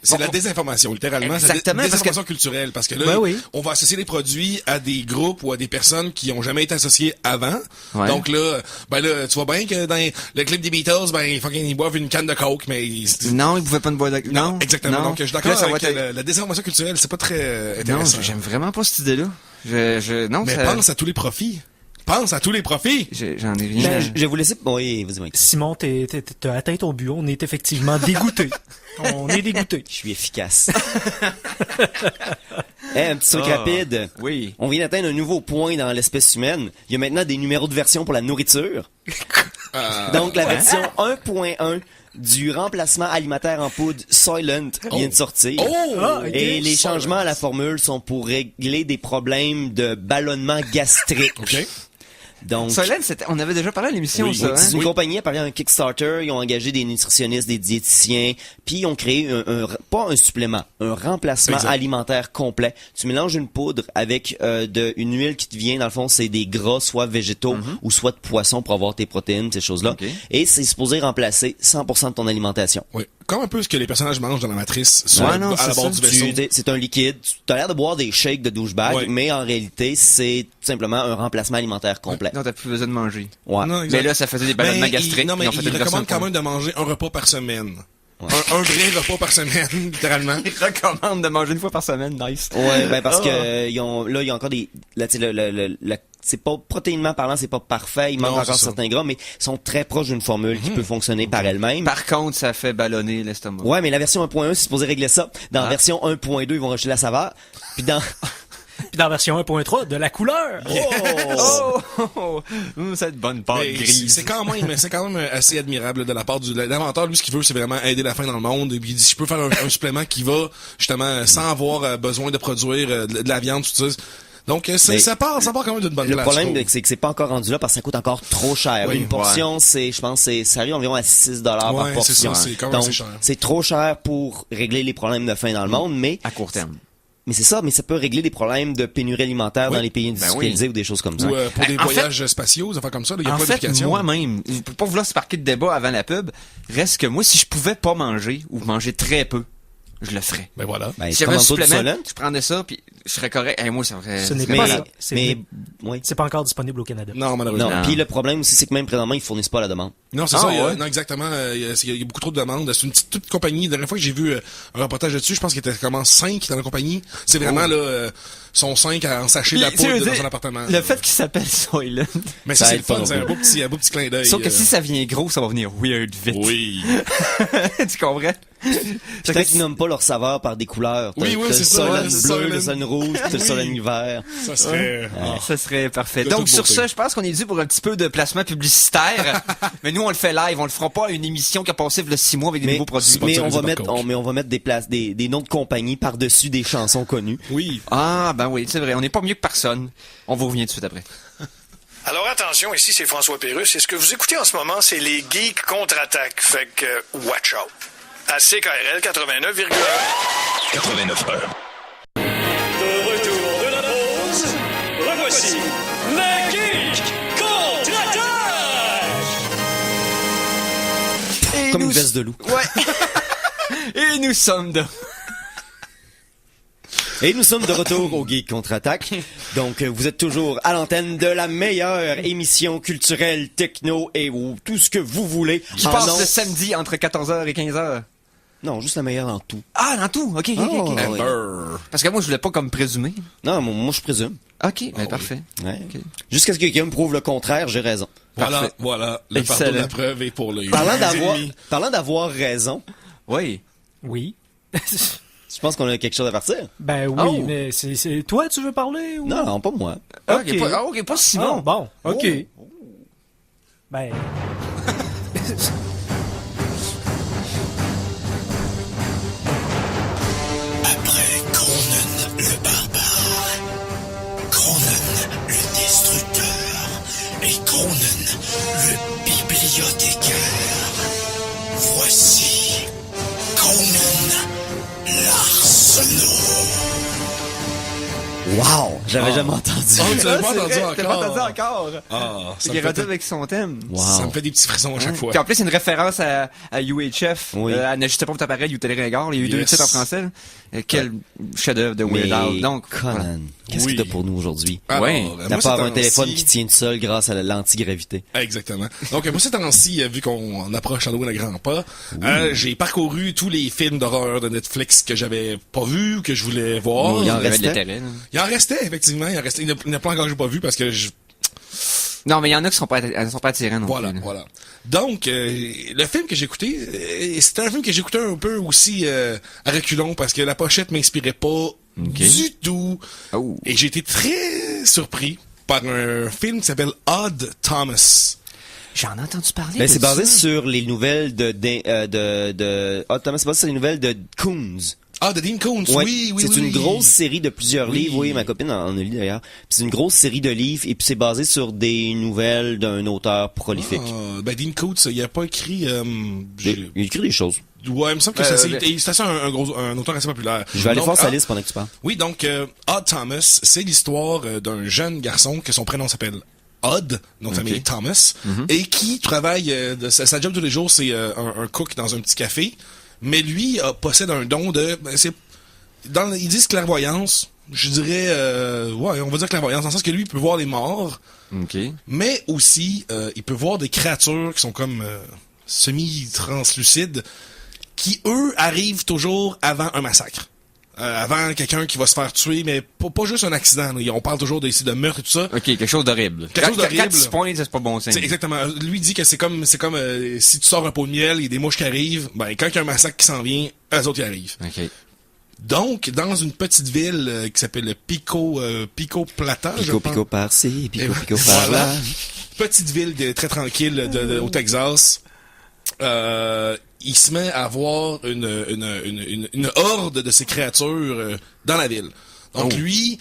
C'est Bon, la désinformation, littéralement. Exactement, C'est la parce désinformation culturelle. Parce que là, Ben oui. on va associer les produits à des groupes ou à des personnes qui ont jamais été associées avant. Ouais. Donc là, tu vois bien que dans le clip des Beatles, ils boivent une canne de coke, mais Non, ils pouvaient pas une boire de... Non, exactement. non. Donc je suis d'accord Là, ça avec va être- la désinformation culturelle, c'est pas très Non, intéressant. j'aime vraiment pas cette idée-là. Non, Mais ça... pense à tous les profits. Pense à tous les profits. J'en ai rien. Ben, je vais vous laisser... Bon, oui, vas-y, Mike. Simon, t'as atteint ton but. On est effectivement dégoûtés. On est dégoûtés. Je suis efficace. Un petit truc Ah. rapide. Oui. On vient d'atteindre un nouveau point dans l'espèce humaine. Il y a maintenant des numéros de version pour la nourriture. Donc, la version 1.1 du remplacement alimentaire en poudre Soylent vient de sortir. Ah, ok. Et les changements à la formule sont pour régler des problèmes de ballonnement gastrique. OK. Donc, Solène, on avait déjà parlé à l'émission, Oui, ça, oui, hein? c'est une compagnie a parlé un Kickstarter, ils ont engagé des nutritionnistes, des diététiciens, puis ils ont créé pas un supplément, un remplacement Exact. alimentaire complet. Tu mélanges une poudre avec une huile qui te vient, dans le fond, c'est des gras, soit végétaux ou soit de poisson pour avoir tes protéines, ces choses-là. Ok. Et c'est supposé remplacer 100% de ton alimentation. Oui. Comme un peu ce que les personnages mangent dans la matrice Ouais, non, à la c'est bord ça. du vaisseau. C'est un liquide. Tu as l'air de boire des shakes de douchebag, Ouais. mais en réalité, c'est tout simplement un remplacement alimentaire complet. Non, t'as plus besoin de manger. Ouais. Non, exact. Mais là, ça faisait des ballonnements Ben, gastriques. Non, mais ils ont fait il une version recommande quand même de manger un repas par semaine. Un vrai repas par semaine, littéralement. Ils recommandent de manger une fois par semaine, nice. Ouais, ben parce Ah. que il y a encore des là tu sais c'est pas protéinement parlant, c'est pas parfait, il manque Non, encore c'est ça. certains gras mais ils sont très proches d'une formule qui peut fonctionner par elle-même. Par contre, ça fait ballonner l'estomac. Ouais, mais la version 1.1 c'est supposé régler ça. Dans la Ah. version 1.2, ils vont rajouter la saveur. Puis dans Puis dans la version 1.3, de la couleur. Ça va être bonne pâte Mais grise. c'est quand même assez admirable de la part de l'inventeur. Lui, ce qu'il veut, c'est vraiment aider la faim dans le monde. Et puis, il dit, je peux faire un supplément qui va, justement, sans avoir besoin de produire de la viande, tout ça. Donc, Mais ça part quand même d'une bonne le place. problème je trouve. c'est que c'est pas encore rendu là parce que ça coûte encore trop cher. Oui, Une portion, je pense ça arrive environ à $6 par Ouais, c'est portion. ça, c'est quand même Donc assez cher. c'est trop cher pour régler les problèmes de faim dans le monde, mais À court terme. mais c'est ça, mais ça peut régler des problèmes de pénurie alimentaire Oui. dans les pays industrialisés ou des choses comme ça. Ou pour des En fait- voyages spatiaux, des affaires comme ça, là, il y a En pas fait, d'application. moi-même, je peux pas vouloir se parquer de débat avant la pub, reste que moi, si je pouvais pas manger, ou manger très peu, je le ferais. Ben voilà. Ben, Si j'avais un commande-toi du supplément, Solent. je prendrais ça, puis je serais correct. Moi, ça ferait... Ce n'est serait pas malade. ça. C'est mais oui. C'est pas encore disponible au Canada. Non, malheureusement. Non, Non. puis le problème aussi, c'est que même présentement, ils fournissent pas la demande. Non, c'est Ah, ça. ouais. Non, exactement. Il y a beaucoup trop de demandes. C'est une toute compagnie. La dernière fois que j'ai vu un reportage là-dessus, je pense qu'il était comment 5 dans la compagnie. C'est vraiment là, sont 5 à en sachet de la Puis, tu poudre veux dans dire, un appartement. Le fait qu'il s'appelle Soylent. Mais ça ça, c'est aide le fun. pas C'est non un beau petit clin d'œil. Sauf que si ça vient gros, ça va venir weird vite. Oui. Tu comprends? Peut-être qu'ils nomment pas leur saveur par des couleurs. Oui, oui, T'as c'est le ça, Solent ouais, bleu, c'est Solent. le Solent rouge, t'as le Oui. Solent vert. Ça serait... Ça serait parfait. De Donc, toute sur beauté. ça, je pense qu'on est dû pour un petit peu de placement publicitaire. Mais nous, on le fait live. On le fera pas à une émission qui a passé il y a 6 mois avec des nouveaux produits. mais on va Sponsorisé mettre, par Coke. on va mettre des noms de compagnie par-dessus des chansons connues. Oui. Ah, ben oui, c'est vrai. On n'est pas mieux que personne. On va revenir tout de suite après. Alors attention, ici c'est François Pérusse et ce que vous écoutez en ce moment, c'est les Geeks contre-attaque. Fait que, watch out. À CKRL 89,1. 89.1. De retour de la pause, revoici les Geeks contre-attaque! Et Comme nous- une veste de loup. Ouais. Et nous sommes de... Et nous sommes de retour au Geek Contre-Attaque. Donc, vous êtes toujours à l'antenne de la meilleure émission culturelle, techno et ou tout ce que vous voulez. Qui En passe ondes- le samedi entre 14h et 15h. Non, juste la meilleure dans tout. Ah, dans tout? Ok, ok, Ah, ok. ouais. Amber. Parce que moi, je voulais pas comme présumer. Non, moi je présume. Ok, ben parfait. Ouais. Ok. Jusqu'à ce que quelqu'un me prouve le contraire, j'ai raison. Voilà, Parfait. voilà. Le Excellent. fardeau de la preuve est pour le... Parlant d'avoir raison, Oui. Oui. je pense qu'on a quelque chose à partir. Ben oui, Oh. mais c'est toi tu veux parler ou? Non, pas moi. Ok, pas Simon. Ah, bon, ok. Ben, Après Conan le barbare, Conan le destructeur et Conan le bibliothécaire, voici Conan l'Arsenault. Wow! J'avais jamais entendu. Oh, tu l'avais pas C'est entendu vrai, encore? t'as pas entendu encore. Ah, ça Il est me, rendu fait, avec son thème. ça me fait des petits frissons à chaque fois. Puis en plus, c'est une référence à UHF, Oui. à N'ajustez pas votre appareil ou Télé-Ringard. Il y a eu deux Yes. titres en français. Là. Quel chef-d'œuvre de Weird Al. Mais Donc, Conan, voilà. qu'est-ce Oui. que t'as pour nous aujourd'hui? Alors, Ouais. moi, T'as ces pas un temps-ci- téléphone qui tient tout seul grâce à l'antigravité. Exactement. Donc, moi, ces temps-ci, vu qu'on approche Halloween à grands pas, j'ai parcouru tous les films d'horreur de Netflix que j'avais pas vus ou que je voulais voir. Il en Il y avait de restait? l'intérêt, là. Il en restait, effectivement. Il y en a plein encore que j'ai pas vu parce que Non, mais il y en a qui sont pas attirants non Voilà, plus. là. voilà. Donc, le film que j'ai écouté, c'était un film que j'écoutais un peu aussi à reculons parce que la pochette m'inspirait pas du tout. Oh. Et j'ai été très surpris par un film qui s'appelle Odd Thomas. J'en ai entendu parler. Ben, de c'est basé ça. sur les nouvelles Thomas, c'est basé sur les nouvelles de Coons. Ah, de Dean Koontz, Ouais. oui. C'est une grosse série de plusieurs Oui. livres. Oui, ma copine en a lu d'ailleurs. Puis c'est une grosse série de livres et puis c'est basé sur des nouvelles d'un auteur prolifique. Ben Dean Koontz, il a pas écrit... Il écrit des choses. Ouais, il me semble que c'est ça un auteur assez populaire. Je vais aller Donc, voir sa liste pendant que tu parles. Oui, donc Odd Thomas, c'est l'histoire d'un jeune garçon que son prénom s'appelle Odd, donc famille est Thomas, et qui travaille, sa job tous les jours, c'est un cook dans un petit café, mais lui possède un don de... ils disent clairvoyance, je dirais... ouais, on va dire clairvoyance, dans le sens que lui, il peut voir les morts, OK. mais aussi, il peut voir des créatures qui sont comme semi-translucides, qui, eux, arrivent toujours avant un massacre. Avant quelqu'un qui va se faire tuer, mais pas juste un accident. Là. On parle toujours de meurtre et tout ça. OK, quelque chose d'horrible. Quelque chose d'horrible. Quand tu se pointes, ça, c'est pas bon signe. C'est exactement. Lui dit que c'est comme si tu sors un pot de miel, il y a des mouches qui arrivent, ben quand il y a un massacre qui s'en vient, eux autres y arrivent. OK. Donc, dans une petite ville qui s'appelle Pico Plata, je pense. Pico par-ci, pico par Voilà. là. Petite ville très tranquille au Texas. Il se met à voir une horde de ces créatures dans la ville. Donc lui,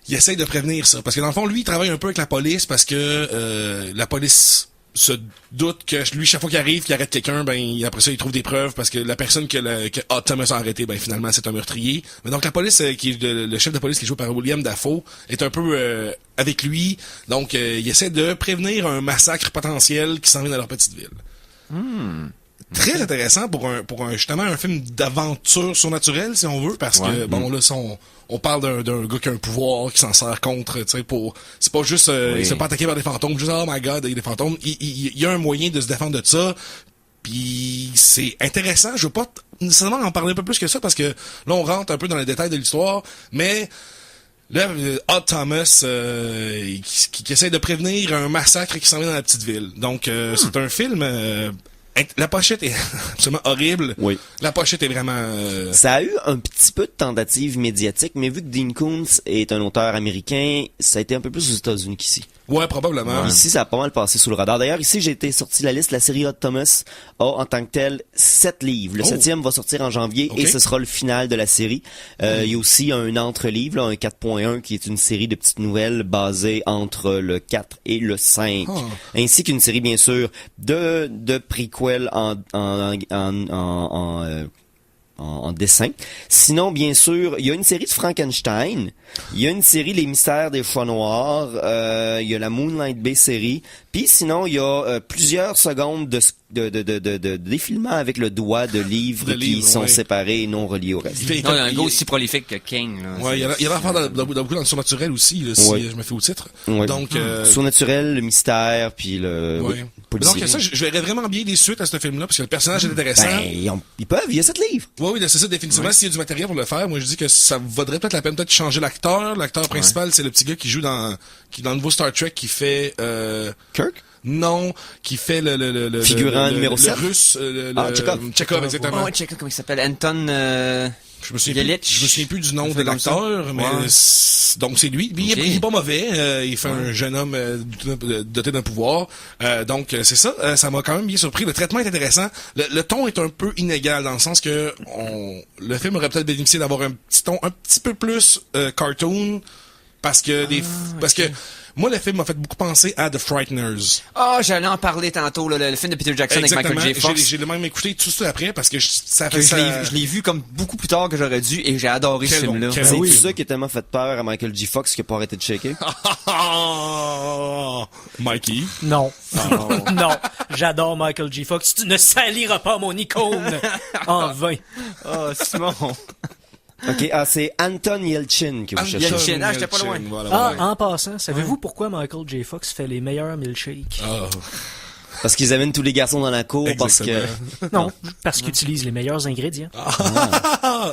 il essaye de prévenir ça. Parce que dans le fond, lui, il travaille un peu avec la police parce que la police se doute que lui, chaque fois qu'il arrive, qu'il arrête quelqu'un, ben après ça, il trouve des preuves parce que la personne que Odd Thomas a arrêté, ben finalement, c'est un meurtrier. Mais donc la police, le chef de police qui est joué par William Dafoe, est un peu avec lui. Donc il essaie de prévenir un massacre potentiel qui s'en vient dans leur petite ville. Très intéressant pour un justement un film d'aventure surnaturelle si on veut parce que bon là on parle d'un gars qui a un pouvoir qui s'en sert contre, tu sais, c'est pas juste il se fait pas attaquer par des fantômes, juste oh my god, il y a des fantômes, il y a un moyen de se défendre de ça. Puis c'est intéressant, je veux pas nécessairement en parler un peu plus que ça parce que là on rentre un peu dans les détails de l'histoire, mais là, Odd Thomas qui essaie de prévenir un massacre qui s'en vient dans la petite ville. Donc c'est un film la pochette est absolument horrible. Oui. La pochette est vraiment... Ça a eu un petit peu de tentative médiatique, mais vu que Dean Koontz est un auteur américain, ça a été un peu plus aux États-Unis qu'ici. Ouais, probablement. Ici, ça a pas mal passé sous le radar. D'ailleurs, ici, j'ai été sorti la liste. La série Odd Thomas a, en tant que tel, 7 livres. Le 7e va sortir en janvier et ce sera le final de la série. Il y a aussi un entre-livre, là, un 4.1, qui est une série de petites nouvelles basées entre le 4 et le 5. Ainsi qu'une série, bien sûr, de prequels en dessin. Sinon, bien sûr, il y a une série de Frankenstein, il y a une série Les Mystères des Choix Noirs, il y a la Moonlight Bay série, puis sinon, il y a plusieurs secondes de défilement avec le doigt de livres qui sont séparés et non reliés au reste. Non, il y a un gars aussi prolifique que King. Là, ouais, il y a l'affaire dans beaucoup dans le surnaturel aussi, là, si je me fais au titre. Ouais. Donc, surnaturel, le mystère, puis le policier. Donc ça, je verrais vraiment bien des suites à ce film-là, parce que le personnage est intéressant. Ben, ils peuvent, il y a 7 livres. Oui, c'est ça, définitivement. S'il y a du matériel pour le faire, moi je dis que ça vaudrait peut-être la peine de changer l'acteur. L'acteur principal, c'est le petit gars qui joue dans le nouveau Star Trek qui fait Kirk? Non, qui fait Figurant numéro 7? le russe, Chekhov. Chekhov, exactement. Ouais, Chekhov, comment il s'appelle? Anton... Je me souviens plus du nom de comme l'acteur, mais Ouais. donc c'est lui. Puis Ok. il est pas mauvais. Il fait un jeune homme doté d'un pouvoir. Donc c'est ça. Ça m'a quand même bien surpris. Le traitement est intéressant. Le ton est un peu inégal dans le sens que le film aurait peut-être bénéficié d'avoir un petit ton un petit peu plus cartoon parce que moi le film m'a fait beaucoup penser à The Frighteners. Ah, j'allais en parler tantôt, le film de Peter Jackson Exactement. avec Michael J. Fox. J'ai même écouté tout ça après parce que ça Que fait je ça. l'ai vu comme beaucoup plus tard que j'aurais dû et j'ai adoré ce Quel bon, film-là. quel C'est bon. tout ça qui a tellement fait peur à Michael J. Fox qu'il a pas arrêté de shaker. Mikey. Non. Non. J'adore Michael J. Fox. Tu ne saliras pas mon icône en vain. Oh, Simon. OK, c'est Anton Yelchin que vous cherchez. Yelchin. Ah, j'étais pas loin. Voilà, Ah, voilà. en passant, savez-vous pourquoi Michael J. Fox fait les meilleurs milkshakes? Ah. Parce qu'ils amènent tous les garçons dans la cour parce que... Non, parce qu'il utilise les meilleurs ingrédients.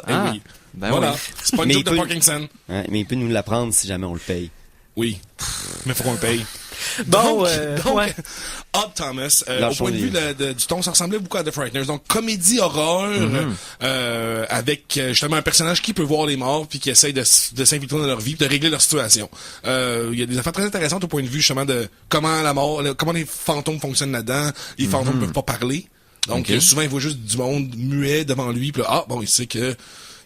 Eh oui. Ben Voilà. oui. C'est pas une Mais joke il de peut- Parkinson. Ouais, mais il peut nous l'apprendre si jamais on le paye. Oui. Mais faut qu'on le paye. Bon, Donc, ouais. Odd Thomas, au Lâchons point de vue les- du ton, ça ressemblait beaucoup à The Frighteners. Donc, comédie horreur, avec justement un personnage qui peut voir les morts puis qui essaye de s'infiltrer dans leur vie, de régler leur situation. Il y a des affaires très intéressantes au point de vue justement de comment la mort, comment les fantômes fonctionnent là-dedans. Les fantômes peuvent pas parler. Donc, souvent, il voit juste du monde muet devant lui. Puis là, il sait que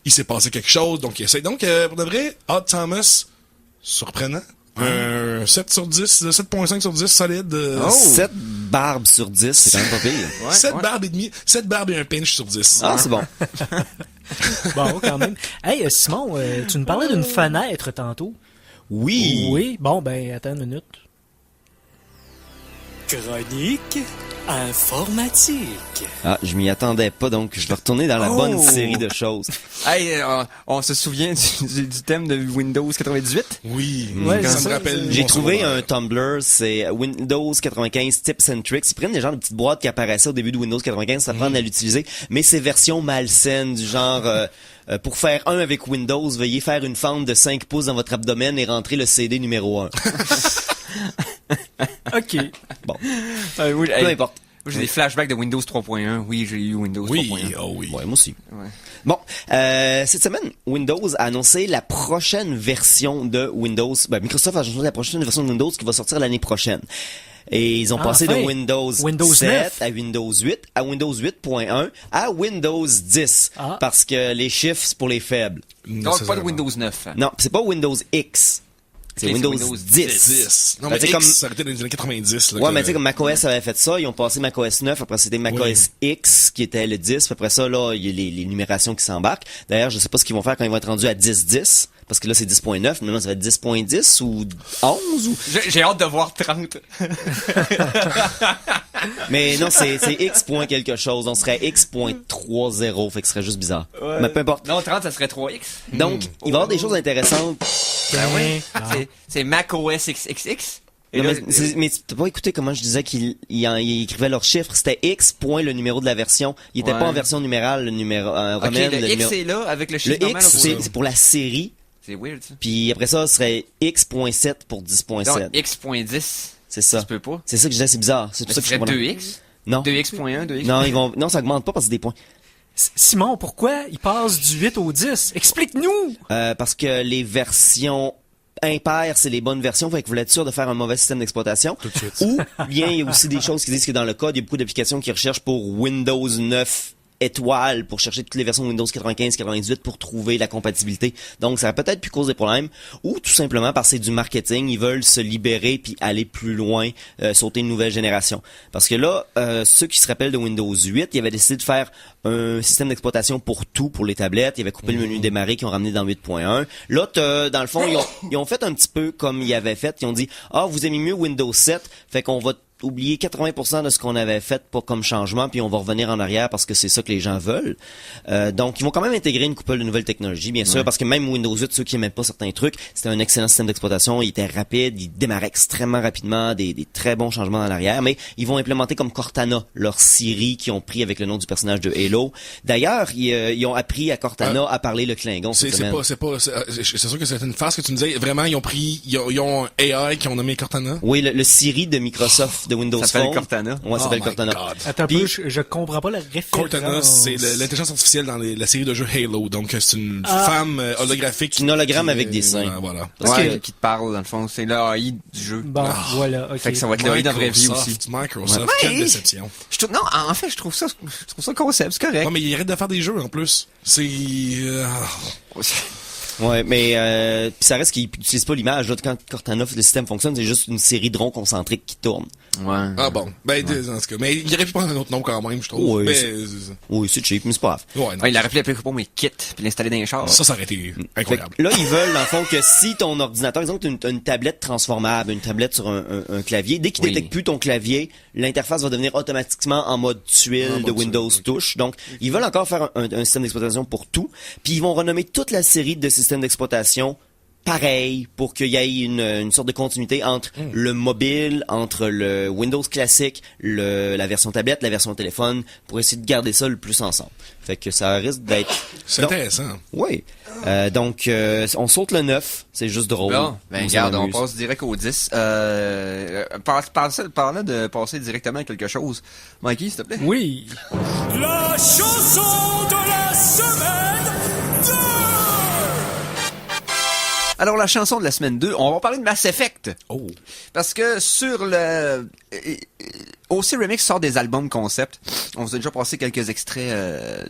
il s'est passé quelque chose. Donc, il essaie. Donc, pour de vrai, Odd Thomas, surprenant. Un 7 sur 10, 7.5 sur 10, solide. 7 barbes sur 10, c'est quand même pas pire. 7 barbes et demi, 7 barbes et un pinch sur 10. Ah, c'est bon. Bon, quand même. Hey, Simon, tu nous parlais d'une fenêtre tantôt. Oui. Oui. Bon, ben, attends une minute. Chronique informatique. Ah, je m'y attendais pas, donc je vais retourner dans la bonne série de choses. Hey, on se souvient du thème de Windows 98? Oui, Ouais, quand c'est ça me ça, rappelle. J'ai mon trouvé secondaire. un Tumblr, c'est Windows 95 Tips and Tricks. Ils prennent des genres de petites boîtes qui apparaissaient au début de Windows 95, ça prend à l'utiliser, mais c'est version malsaine, du genre... pour faire un avec Windows, veuillez faire une fente de 5 pouces dans votre abdomen et rentrer le CD numéro 1. OK. Bon, Oui, peu importe. Moi, j'ai des flashbacks de Windows 3.1. Oui, j'ai eu Windows Oui, 3.1. oh oui. Ouais, moi aussi. Ouais. Bon, cette semaine, Windows a annoncé la prochaine version de Windows. Microsoft a annoncé la prochaine version de Windows qui va sortir l'année prochaine. Et ils ont passé de Enfin, Windows, Windows 7 9. à Windows 8, à Windows 8.1, à Windows 10. Ah. Parce que les chiffres, c'est pour les faibles. Donc, pas de Windows 9. Non, c'est pas Windows X. C'est Ok, c'est Windows, Windows 10. 10. Non, Ben, mais tu sais, X, comme- ça aurait été dans les années 90. Là, Ouais, que- mais tu sais, comme macOS avait fait ça, ils ont passé macOS 9, après c'était macOS X, qui était le 10, puis après ça, là, il y a les numérations qui s'embarquent. D'ailleurs, je sais pas ce qu'ils vont faire quand ils vont être rendus à 10.10, parce que là, c'est 10.9, maintenant, ça va être 10.10 ou 11 ou... J'ai hâte de voir 30. Mais non, c'est X point quelque chose, on serait X.30, fait que ce serait juste bizarre. Mais peu importe. Non, 30, ça serait 3X. Donc, il va y avoir des choses intéressantes. Ben oui. C'est macOS XXX. Et Non, là, mais t'as pas écouté comment je disais qu'ils écrivaient leurs chiffres. C'était X point le numéro de la version. Il était Ouais. pas en version numérale, le numéro ok, romaine. le X numéro... est là avec le chiffre Le normal. X, opposé. c'est pour la série. C'est weird, ça. Puis après ça, ce serait X.7 pour 10.7. Donc, X.10, C'est ça. tu peux pas. C'est ça que je disais, c'est bizarre. C'est pour Mais ça ce que je serait comprends. 2X. Non. 2X.1, 2X. Non, non, ça augmente pas parce que c'est des points. Simon, pourquoi il passe du 8 au 10? Explique-nous! Parce que les versions impaires, c'est les bonnes versions, fait que vous êtes sûr de faire un mauvais système d'exploitation. Ou bien il y a aussi des choses qui disent que dans le code, il y a beaucoup d'applications qui recherchent pour Windows 9 étoile pour chercher toutes les versions Windows 95, 98 pour trouver la compatibilité. Donc, ça a peut-être pu causer des problèmes. Ou tout simplement parce que c'est du marketing. Ils veulent se libérer puis aller plus loin, sauter une nouvelle génération. Parce que là, ceux qui se rappellent de Windows 8, ils avaient décidé de faire un système d'exploitation pour tout, pour les tablettes. Ils avaient coupé le menu démarrer qu'ils ont ramené dans 8.1. Là, dans le fond, ils ont fait un petit peu comme ils avaient fait. Ils ont dit, vous aimez mieux Windows 7, fait qu'on va oublier 80% de ce qu'on avait fait pas comme changement, puis on va revenir en arrière parce que c'est ça que les gens veulent. Donc, ils vont quand même intégrer une couple de nouvelles technologies, bien sûr, parce que même Windows 8, ceux qui aimaient pas certains trucs, c'était un excellent système d'exploitation, il était rapide, il démarrait extrêmement rapidement, des très bons changements en arrière, mais ils vont implémenter comme Cortana, leur Siri qu'ils ont pris avec le nom du personnage de Halo. D'ailleurs, ils ont appris à Cortana à parler le Klingon cette semaine. C'est sûr que c'est une farce que tu nous disais. Vraiment, ils ont un AI qui ont nommé Cortana. Oui, le Siri de Microsoft de Windows Ça s'appelle Phone. Cortana. Ouais, ça s'appelle Oh my Cortana. God. Attends un Puis- peu, je comprends pas la référence. Cortana, c'est l'intelligence artificielle dans la série de jeux Halo. Donc, c'est une femme holographique. Une hologramme qui, avec des seins. Voilà. Parce Ouais, que- qui te parle, dans le fond. C'est l'AI du jeu. Bon, voilà, ok. Fait que ça va être l'AI dans la vraie vie aussi. Microsoft, Ouais. quelle Ouais. déception. Non, en fait, je trouve ça concept, c'est correct. Ouais, mais il arrête de faire des jeux, en plus. C'est... Ouais, mais puis ça reste qu'ils n'utilisent pas l'image. Là, quand Cortana, le système fonctionne, c'est juste une série de ronds concentriques qui tournent. Ouais. Ah bon. Ben, en tout cas. Mais il aurait pu prendre un autre nom quand même, je trouve. Oui, mais, Oui, c'est cheap, mais c'est pas grave. ouais, non. Ouais, il aurait pu l'appeler pour mes kits, puis l'installer dans les chars. Ça aurait été Fait incroyable. que là, ils veulent, dans le fond, que si ton ordinateur, exemple, t'as une tablette transformable, une tablette sur un clavier, dès qu'il Oui. détecte plus ton clavier, l'interface va devenir automatiquement en mode tuile En de mode Windows tuile, Touch. Donc, ils veulent encore faire un système d'exploitation pour tout, puis ils vont renommer toute la série de systèmes d'exploitation pareil pour qu'il y ait une sorte de continuité entre le mobile, entre le Windows classique, la version tablette, la version téléphone, pour essayer de garder ça le plus ensemble. Fait que ça risque d'être... C'est Donc, intéressant. oui. Donc, on saute le 9. C'est juste drôle. Bon, ben Moi, ça regarde, on m'amuse. passe direct au 10. Parlant de passer directement à quelque chose. Mikey, s'il te plaît. Oui. La chanson de la semaine 2! Alors, la chanson de la semaine 2, on va parler de Mass Effect. Oh. Parce que sur le... OC Remix sort des albums concept. On vous a déjà passé quelques extraits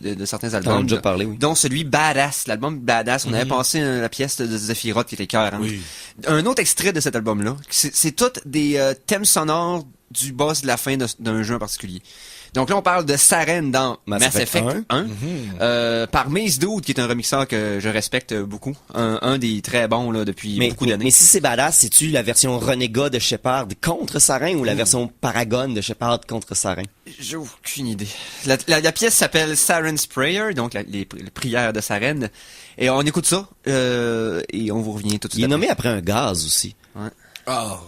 de certains T'en as albums. déjà parlé, oui. Dont celui Badass, l'album Badass. On avait passé la pièce de Sephiroth qui était cœur. Oui. Un autre extrait de cet album-là, c'est tous des thèmes sonores du boss de la fin d'un jeu en particulier. Donc là, on parle de Saren dans Mass Effect 1, par Maze Dude, qui est un remixeur que je respecte beaucoup. Un des très bons là depuis beaucoup d'années. Mais si c'est badass, c'est-tu la version Renégat de Shepard contre Sarin ou la version Paragon de Shepard contre Sarin? J'ai aucune idée. La pièce s'appelle Saren's Prayer, donc les prières de Saren. Et on écoute ça, et on vous revient tout de suite. Il est après. nommé après un gaz aussi. Ouais. Ah.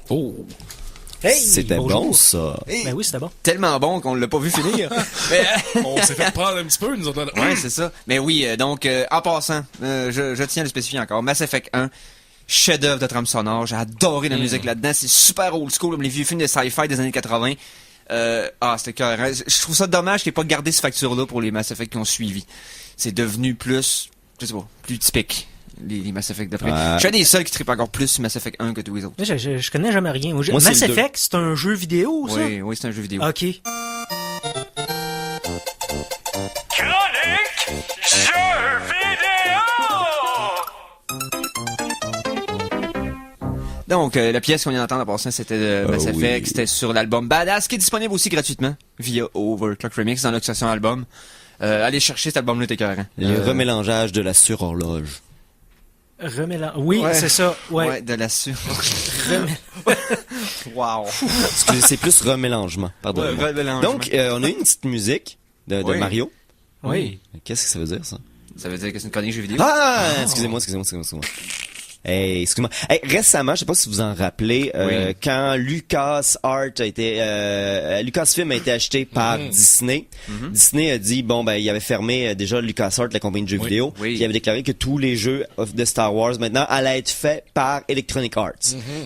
Oh. Hey, C'était bonjour. bon, ça. Ben oui, c'était bon. Tellement bon qu'on l'a pas vu finir. Mais, On s'est fait prendre un petit peu, nous autres. ouais, c'est ça. Mais oui, donc, en passant, je tiens à le spécifier encore. Mass Effect 1, chef-d'œuvre de trame sonore. J'ai adoré la musique là-dedans. C'est super old school, comme les vieux films de sci-fi des années 80. C'était carré. Je trouve ça dommage qu'il n'ait pas gardé cette facture-là pour les Mass Effect qui ont suivi. C'est devenu plus, je sais pas, plus typique. Les Mass Effect d'après. Je suis un des seuls qui trippe encore plus sur Mass Effect 1 que tous les autres. Mais je connais jamais rien. Moi, Moi, c'est Mass le deux. Effect, c'est un jeu vidéo, ça? Oui, c'est un jeu vidéo. Ok. Chronique jeux vidéo! Donc, la pièce qu'on vient d'entendre en passant, c'était de Mass oui. Effect. C'était sur l'album Badass, qui est disponible aussi gratuitement via Overclock Remix dans l'occupation album. Allez chercher cet album-là, t'es écœurant. Le remélangeage de la surhorloge. Oui, Ouais. c'est ça. Ouais. de la Wow. Excusez, c'est plus remélangement. Pardon. Ouais, remélangement. Donc, on a eu une petite musique de Oui. Mario. Oui. Qu'est-ce que ça veut dire, ça? Ça veut dire que c'est une chronique jeu vidéo. Ah! Excusez-moi. Hey, excuse-moi. Hey, récemment, je sais pas si vous en rappelez, Oui. quand Lucasfilm a été acheté par Disney. Disney a dit, bon, ben, il avait fermé déjà LucasArts, la compagnie de jeux vidéo. Oui. Puis il avait déclaré que tous les jeux de Star Wars maintenant allaient être faits par Electronic Arts.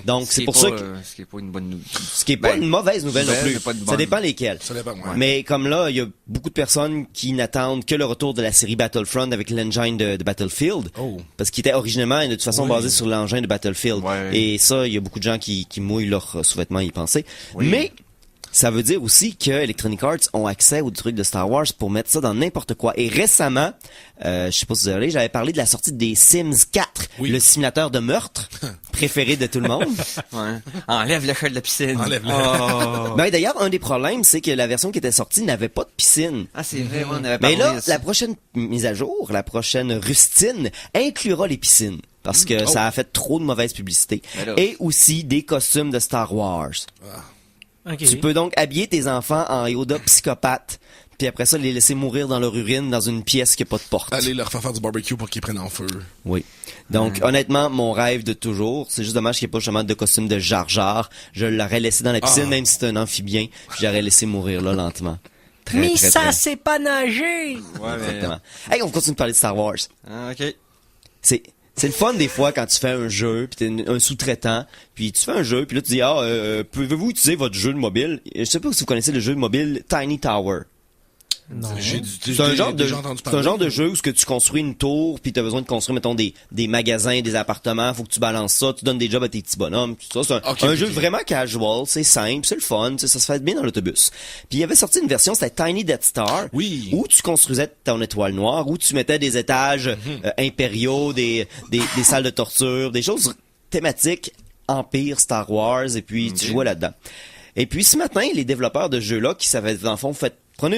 Donc, c'est pour ça que, Ce qui est pas une bonne nouvelle. ce qui est pas une mauvaise nouvelle non plus. mais pas une Ça bonne. dépend lesquelles. Ça dépend, ouais. Mais comme là, il y a beaucoup de personnes qui n'attendent que le retour de la série Battlefront avec l'engine de Battlefield. Oh. Parce qu'il était originalement, de toute façon, basé sur l'engin de Battlefield. Ouais. Et ça, il y a beaucoup de gens qui mouillent leurs sous-vêtements à y penser. Mais ça veut dire aussi que Electronic Arts ont accès aux trucs de Star Wars pour mettre ça dans n'importe quoi. Et récemment, je sais pas si vous avez, j'avais parlé de la sortie des Sims 4, Oui. le simulateur de meurtre préféré de tout le monde. Ouais. Enlève le chat de la piscine. Enlève-le. Oh. Ben d'ailleurs, un des problèmes, c'est que la version qui était sortie n'avait pas de piscine. Ah, c'est vrai, on avait Mais parlé là, de ça. la prochaine mise à jour, la prochaine rustine, inclura les piscines. Parce que ça a fait trop de mauvaise publicité. Ben là. Et aussi des costumes de Star Wars. Ok. Tu peux donc habiller tes enfants en Yoda psychopathe, puis après ça, les laisser mourir dans leur urine dans une pièce qui n'a pas de porte. Allez leur faire du barbecue pour qu'ils prennent en feu. Oui. Donc, honnêtement, mon rêve de toujours, c'est juste dommage qu'il n'y ait pas justement de costume de Jar Jar. Je l'aurais laissé dans la piscine, même si c'est un amphibien, puis j'aurais laissé mourir là lentement. Très, Mais très, ça, très- c'est pas nager! Ouais, mais... Exactement. Hey, on continue de parler de Star Wars. Ah, ok. C'est le fun des fois quand tu fais un jeu, puis t'es un sous-traitant, puis tu fais un jeu, puis là tu dis pouvez-vous utiliser votre jeu de mobile? Je sais pas si vous connaissez le jeu de mobile Tiny Tower. Non. C'est un genre de jeu où ce que tu construis une tour, puis t'as besoin de construire mettons des magasins, des appartements, faut que tu balances ça, tu donnes des jobs à tes petits bonhommes, tout ça. C'est un jeu vraiment casual, c'est simple, c'est le fun, ça se fait bien dans l'autobus. Puis il y avait sorti une version, c'était Tiny Death Star, Oui. où tu construisais ton étoile noire, où tu mettais des étages impériaux, des salles de torture, des choses thématiques Empire, Star Wars, et puis tu jouais là-dedans. Et puis ce matin, les développeurs de ce jeu-là, qui savaient dans le fond,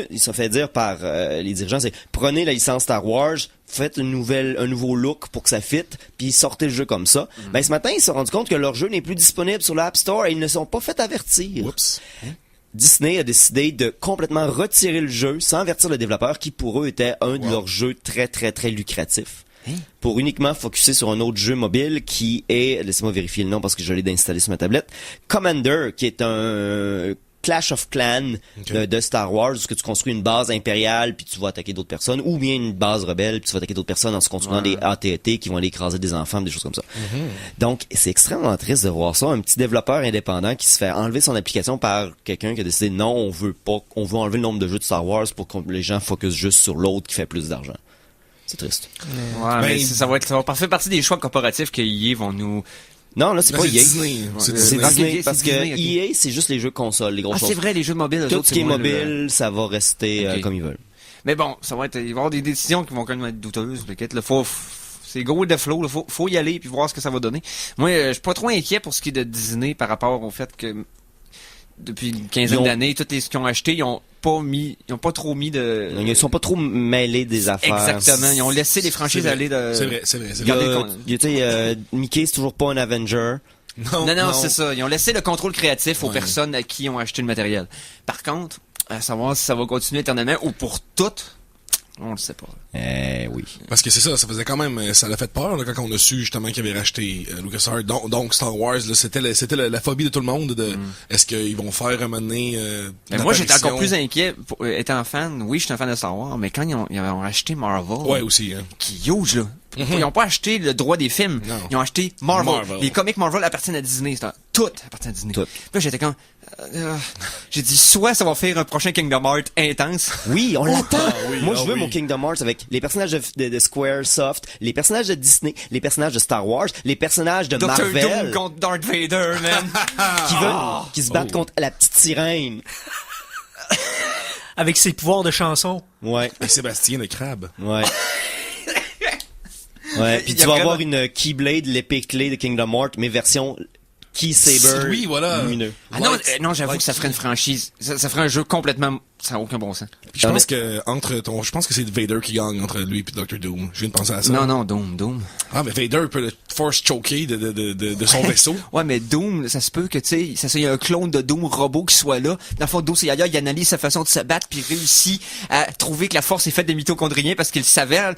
ils se sont fait dire par les dirigeants, c'est prenez la licence Star Wars, faites un nouveau look pour que ça fitte, puis sortez le jeu comme ça. Ben ce matin, ils se sont rendus compte que leur jeu n'est plus disponible sur l'App Store et ils ne sont pas fait avertir. Oups. Disney a décidé de complètement retirer le jeu sans avertir le développeur qui pour eux était un de leurs jeux très très très lucratifs. Pour uniquement focuser sur un autre jeu mobile qui est, laissez-moi vérifier le nom parce que je l'ai installé sur ma tablette, Commander, qui est un Clash of Clans de Star Wars, où que tu construis une base impériale puis tu vas attaquer d'autres personnes, ou bien une base rebelle puis tu vas attaquer d'autres personnes en se construisant des AT&T qui vont aller écraser des enfants, des choses comme ça. Donc, c'est extrêmement triste de voir ça, un petit développeur indépendant qui se fait enlever son application par quelqu'un qui a décidé non, on veut enlever le nombre de jeux de Star Wars pour que les gens focusent juste sur l'autre qui fait plus d'argent. C'est triste. Ouais, mais Ben, ça va faire partie des choix corporatifs que EA vont nous... Non, là, c'est Là, pas c'est EA. Disney. C'est C'est Ok, Disney, c'est parce que Disney, ok. EA, c'est juste les jeux consoles, les grosses Ah, choses. c'est vrai, les jeux mobiles, eux Tout autres, ce qui est c'est moins mobile, ça va rester Ok. comme ils veulent. Mais bon, ça va être, il va y avoir des décisions qui vont quand même être douteuses. Peut-être, c'est gros de flow, faut y aller puis voir ce que ça va donner. Moi, je suis pas trop inquiet pour ce qui est de Disney par rapport au fait que depuis une quinzaine Ils ont- d'années, tous les ce qu'ils ont acheté, ils ont pas trop mis de... Ils sont pas trop mêlés des affaires. Exactement, ils ont laissé les franchises C'est vrai, aller de... c'est vrai. Il y a, Regardez le con- tu sais, Mickey, c'est toujours pas un Avenger. Non, c'est ça. Ils ont laissé le contrôle créatif aux personnes à qui ont acheté le matériel. Par contre, à savoir si ça va continuer éternellement ou pour toutes, On le sait pas. Oui. Parce que c'est ça faisait quand même, ça l'a fait peur là, quand on a su justement qu'ils avaient racheté LucasArts. Donc Star Wars, là, c'était la phobie de tout le monde de est-ce qu'ils vont faire un moment donné Mais moi, j'étais encore plus inquiet. Étant fan, oui, j'étais un fan de Star Wars, mais quand ils ont racheté Marvel, Ouais, aussi. Hein. qui huge, là. Ils n'ont pas acheté le droit des films. Non. Ils ont acheté Marvel. Marvel. Les comics Marvel appartiennent à Disney. Tout appartient à Disney. Tout. Puis là, j'étais comme... j'ai dit, soit ça va faire un prochain Kingdom Hearts intense. Oui, on l'attend. oui, Moi, ah je veux oui. mon Kingdom Hearts avec les personnages de Squaresoft, les personnages de Disney, les personnages de Star Wars, les personnages de Dr. Marvel Doom contre Darth Vader, man. qui se battent contre la petite sirène. Avec ses pouvoirs de chanson. Ouais, Et Sébastien le crabe. ouais. Ouais, puis Il y tu a vas vraiment- avoir une Keyblade, l'épée clé de Kingdom Hearts, mais version Key Saber. Oui, voilà. lumineux. Ah non, j'avoue que ça ferait une franchise. Ça ferait un jeu complètement... Ça n'a aucun bon sens. Puis je pense que c'est Vader qui gagne entre lui et Dr. Doom. Je viens de penser à ça. Non, Doom. Ah, mais Vader peut le force choker de son vaisseau. Ouais, mais Doom, ça se peut que, tu sais, il y a un clone de Doom robot qui soit là. Dans le fond, Doom, il analyse sa façon de se battre puis réussit à trouver que la force est faite des mitochondriens parce qu'il savait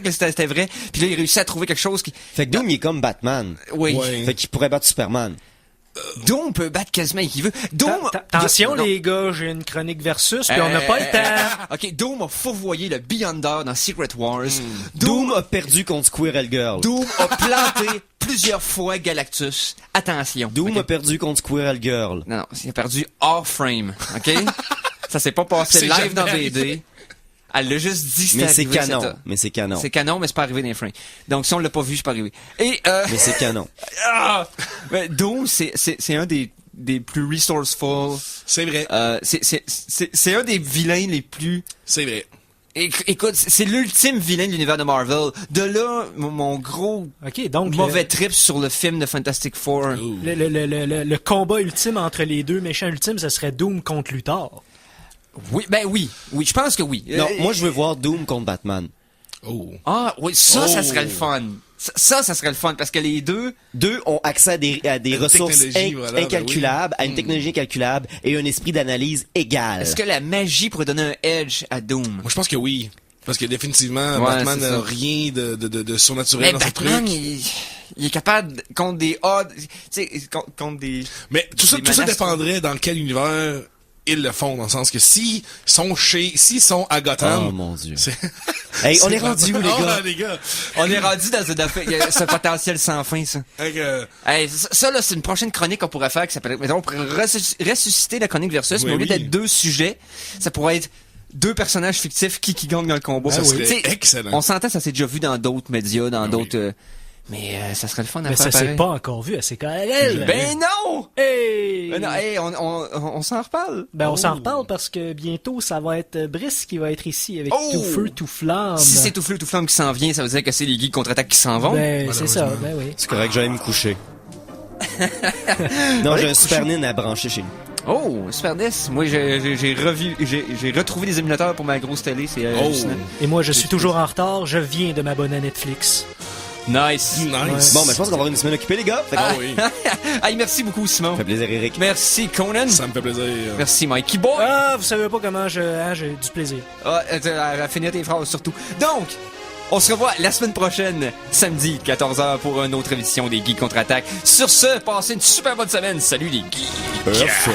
que c'était vrai. Puis là, il réussit à trouver quelque chose qui... Fait que Doom, il est comme Batman. Oui. Ouais. Fait qu'il pourrait battre Superman. Doom peut battre quasiment qui veut. Doom... Attention, Non. les gars, j'ai une chronique versus, puis on n'a pas le temps. OK, Doom a fourvoyé le Beyonder dans Secret Wars. Doom a perdu contre Squirrel Girl. Doom a planté plusieurs fois Galactus. Attention. Doom OK? a perdu contre Squirrel Girl. Non, il a perdu hors frame, OK? Ça s'est pas passé C'est live jamais dans arrivé. VD. Elle l'a juste dit Mais c'est arrivé, canon. c'est- Mais c'est canon. C'est canon, mais c'est pas arrivé dans les frames. Donc si on l'a pas vu, c'est pas arrivé. Et Mais c'est canon. mais Doom, c'est un des plus resourceful. C'est vrai. C'est un des vilains les plus... C'est vrai. Écoute, c'est l'ultime vilain de l'univers de Marvel. De là, mon gros OK, donc mauvais trip sur le film de Fantastic Four. Ouh. le combat ultime entre les deux méchants ultimes, ce serait Doom contre Luthor. Oui, oui, je pense que oui. Non, moi, je veux voir Doom contre Batman. Oh. Ah, oui, ça Oh. serait le fun. Ça serait le fun, parce que les deux... Deux ont accès à des ressources technologie, voilà, ben incalculables, à une technologie incalculable et un esprit d'analyse égal. Est-ce que la magie pourrait donner un edge à Doom? Moi, je pense que oui. Parce que définitivement, Ouais, Batman c'est n'a ça. rien de surnaturel Mais dans ses Batman, trucs. il est capable contre des odds, tu sais, contre des... Mais tout ça des menaces. dépendrait dans quel univers ils le font, dans le sens que s'ils sont à Gotham... Oh mon Dieu. c'est- Hey, on c'est est rendu où, les Oh, gars? là, les gars? On est rendu dans ce potentiel sans fin, ça. Fait que, Hey, ça, là, c'est une prochaine chronique qu'on pourrait faire qui s'appelle... Mettons, on pourrait ressusciter la chronique versus, Oui, mais au lieu oui. d'être deux sujets, ça pourrait être deux personnages fictifs qui gagnent dans le combat. Ça serait Tu sais, excellent. On s'entend, ça s'est déjà vu dans d'autres médias, dans Oui. d'autres... mais ça serait le fun à Mais faire ça s'est pareil. pas encore vu à CKLL. Ben non! Hey! Ben non, hey, on s'en reparle. Ben, on s'en reparle parce que bientôt, ça va être Brice qui va être ici avec Oh! tout feu, tout flamme. Si c'est tout flou, tout flamme qui s'en vient, ça veut dire que c'est les geeks contre-attaque qui s'en vont. Ben, c'est ça, ben oui. C'est correct, j'allais me coucher. Non, j'ai un Super Nintendo à brancher chez nous. Oh, Super NES. Moi, j'ai retrouvé des émulateurs pour ma grosse télé, c'est hallucinant. Et moi, je suis toujours en retard, je viens de m'abonner à Netflix. Nice. nice. Bon, ben, je pense qu'on va avoir une semaine occupée, les gars. Fait que- Ah oui. Hey, merci beaucoup, Simon. Ça fait plaisir, Eric. Merci, Conan. Ça me fait plaisir. Merci, Mikey Boy. Ah, vous savez pas comment j'ai du plaisir. À finir tes phrases, surtout. Donc, on se revoit la semaine prochaine, samedi, 14h, pour une autre édition des Geeks Contre-Attaque. Sur ce, passez une super bonne semaine. Salut les geeks. FM.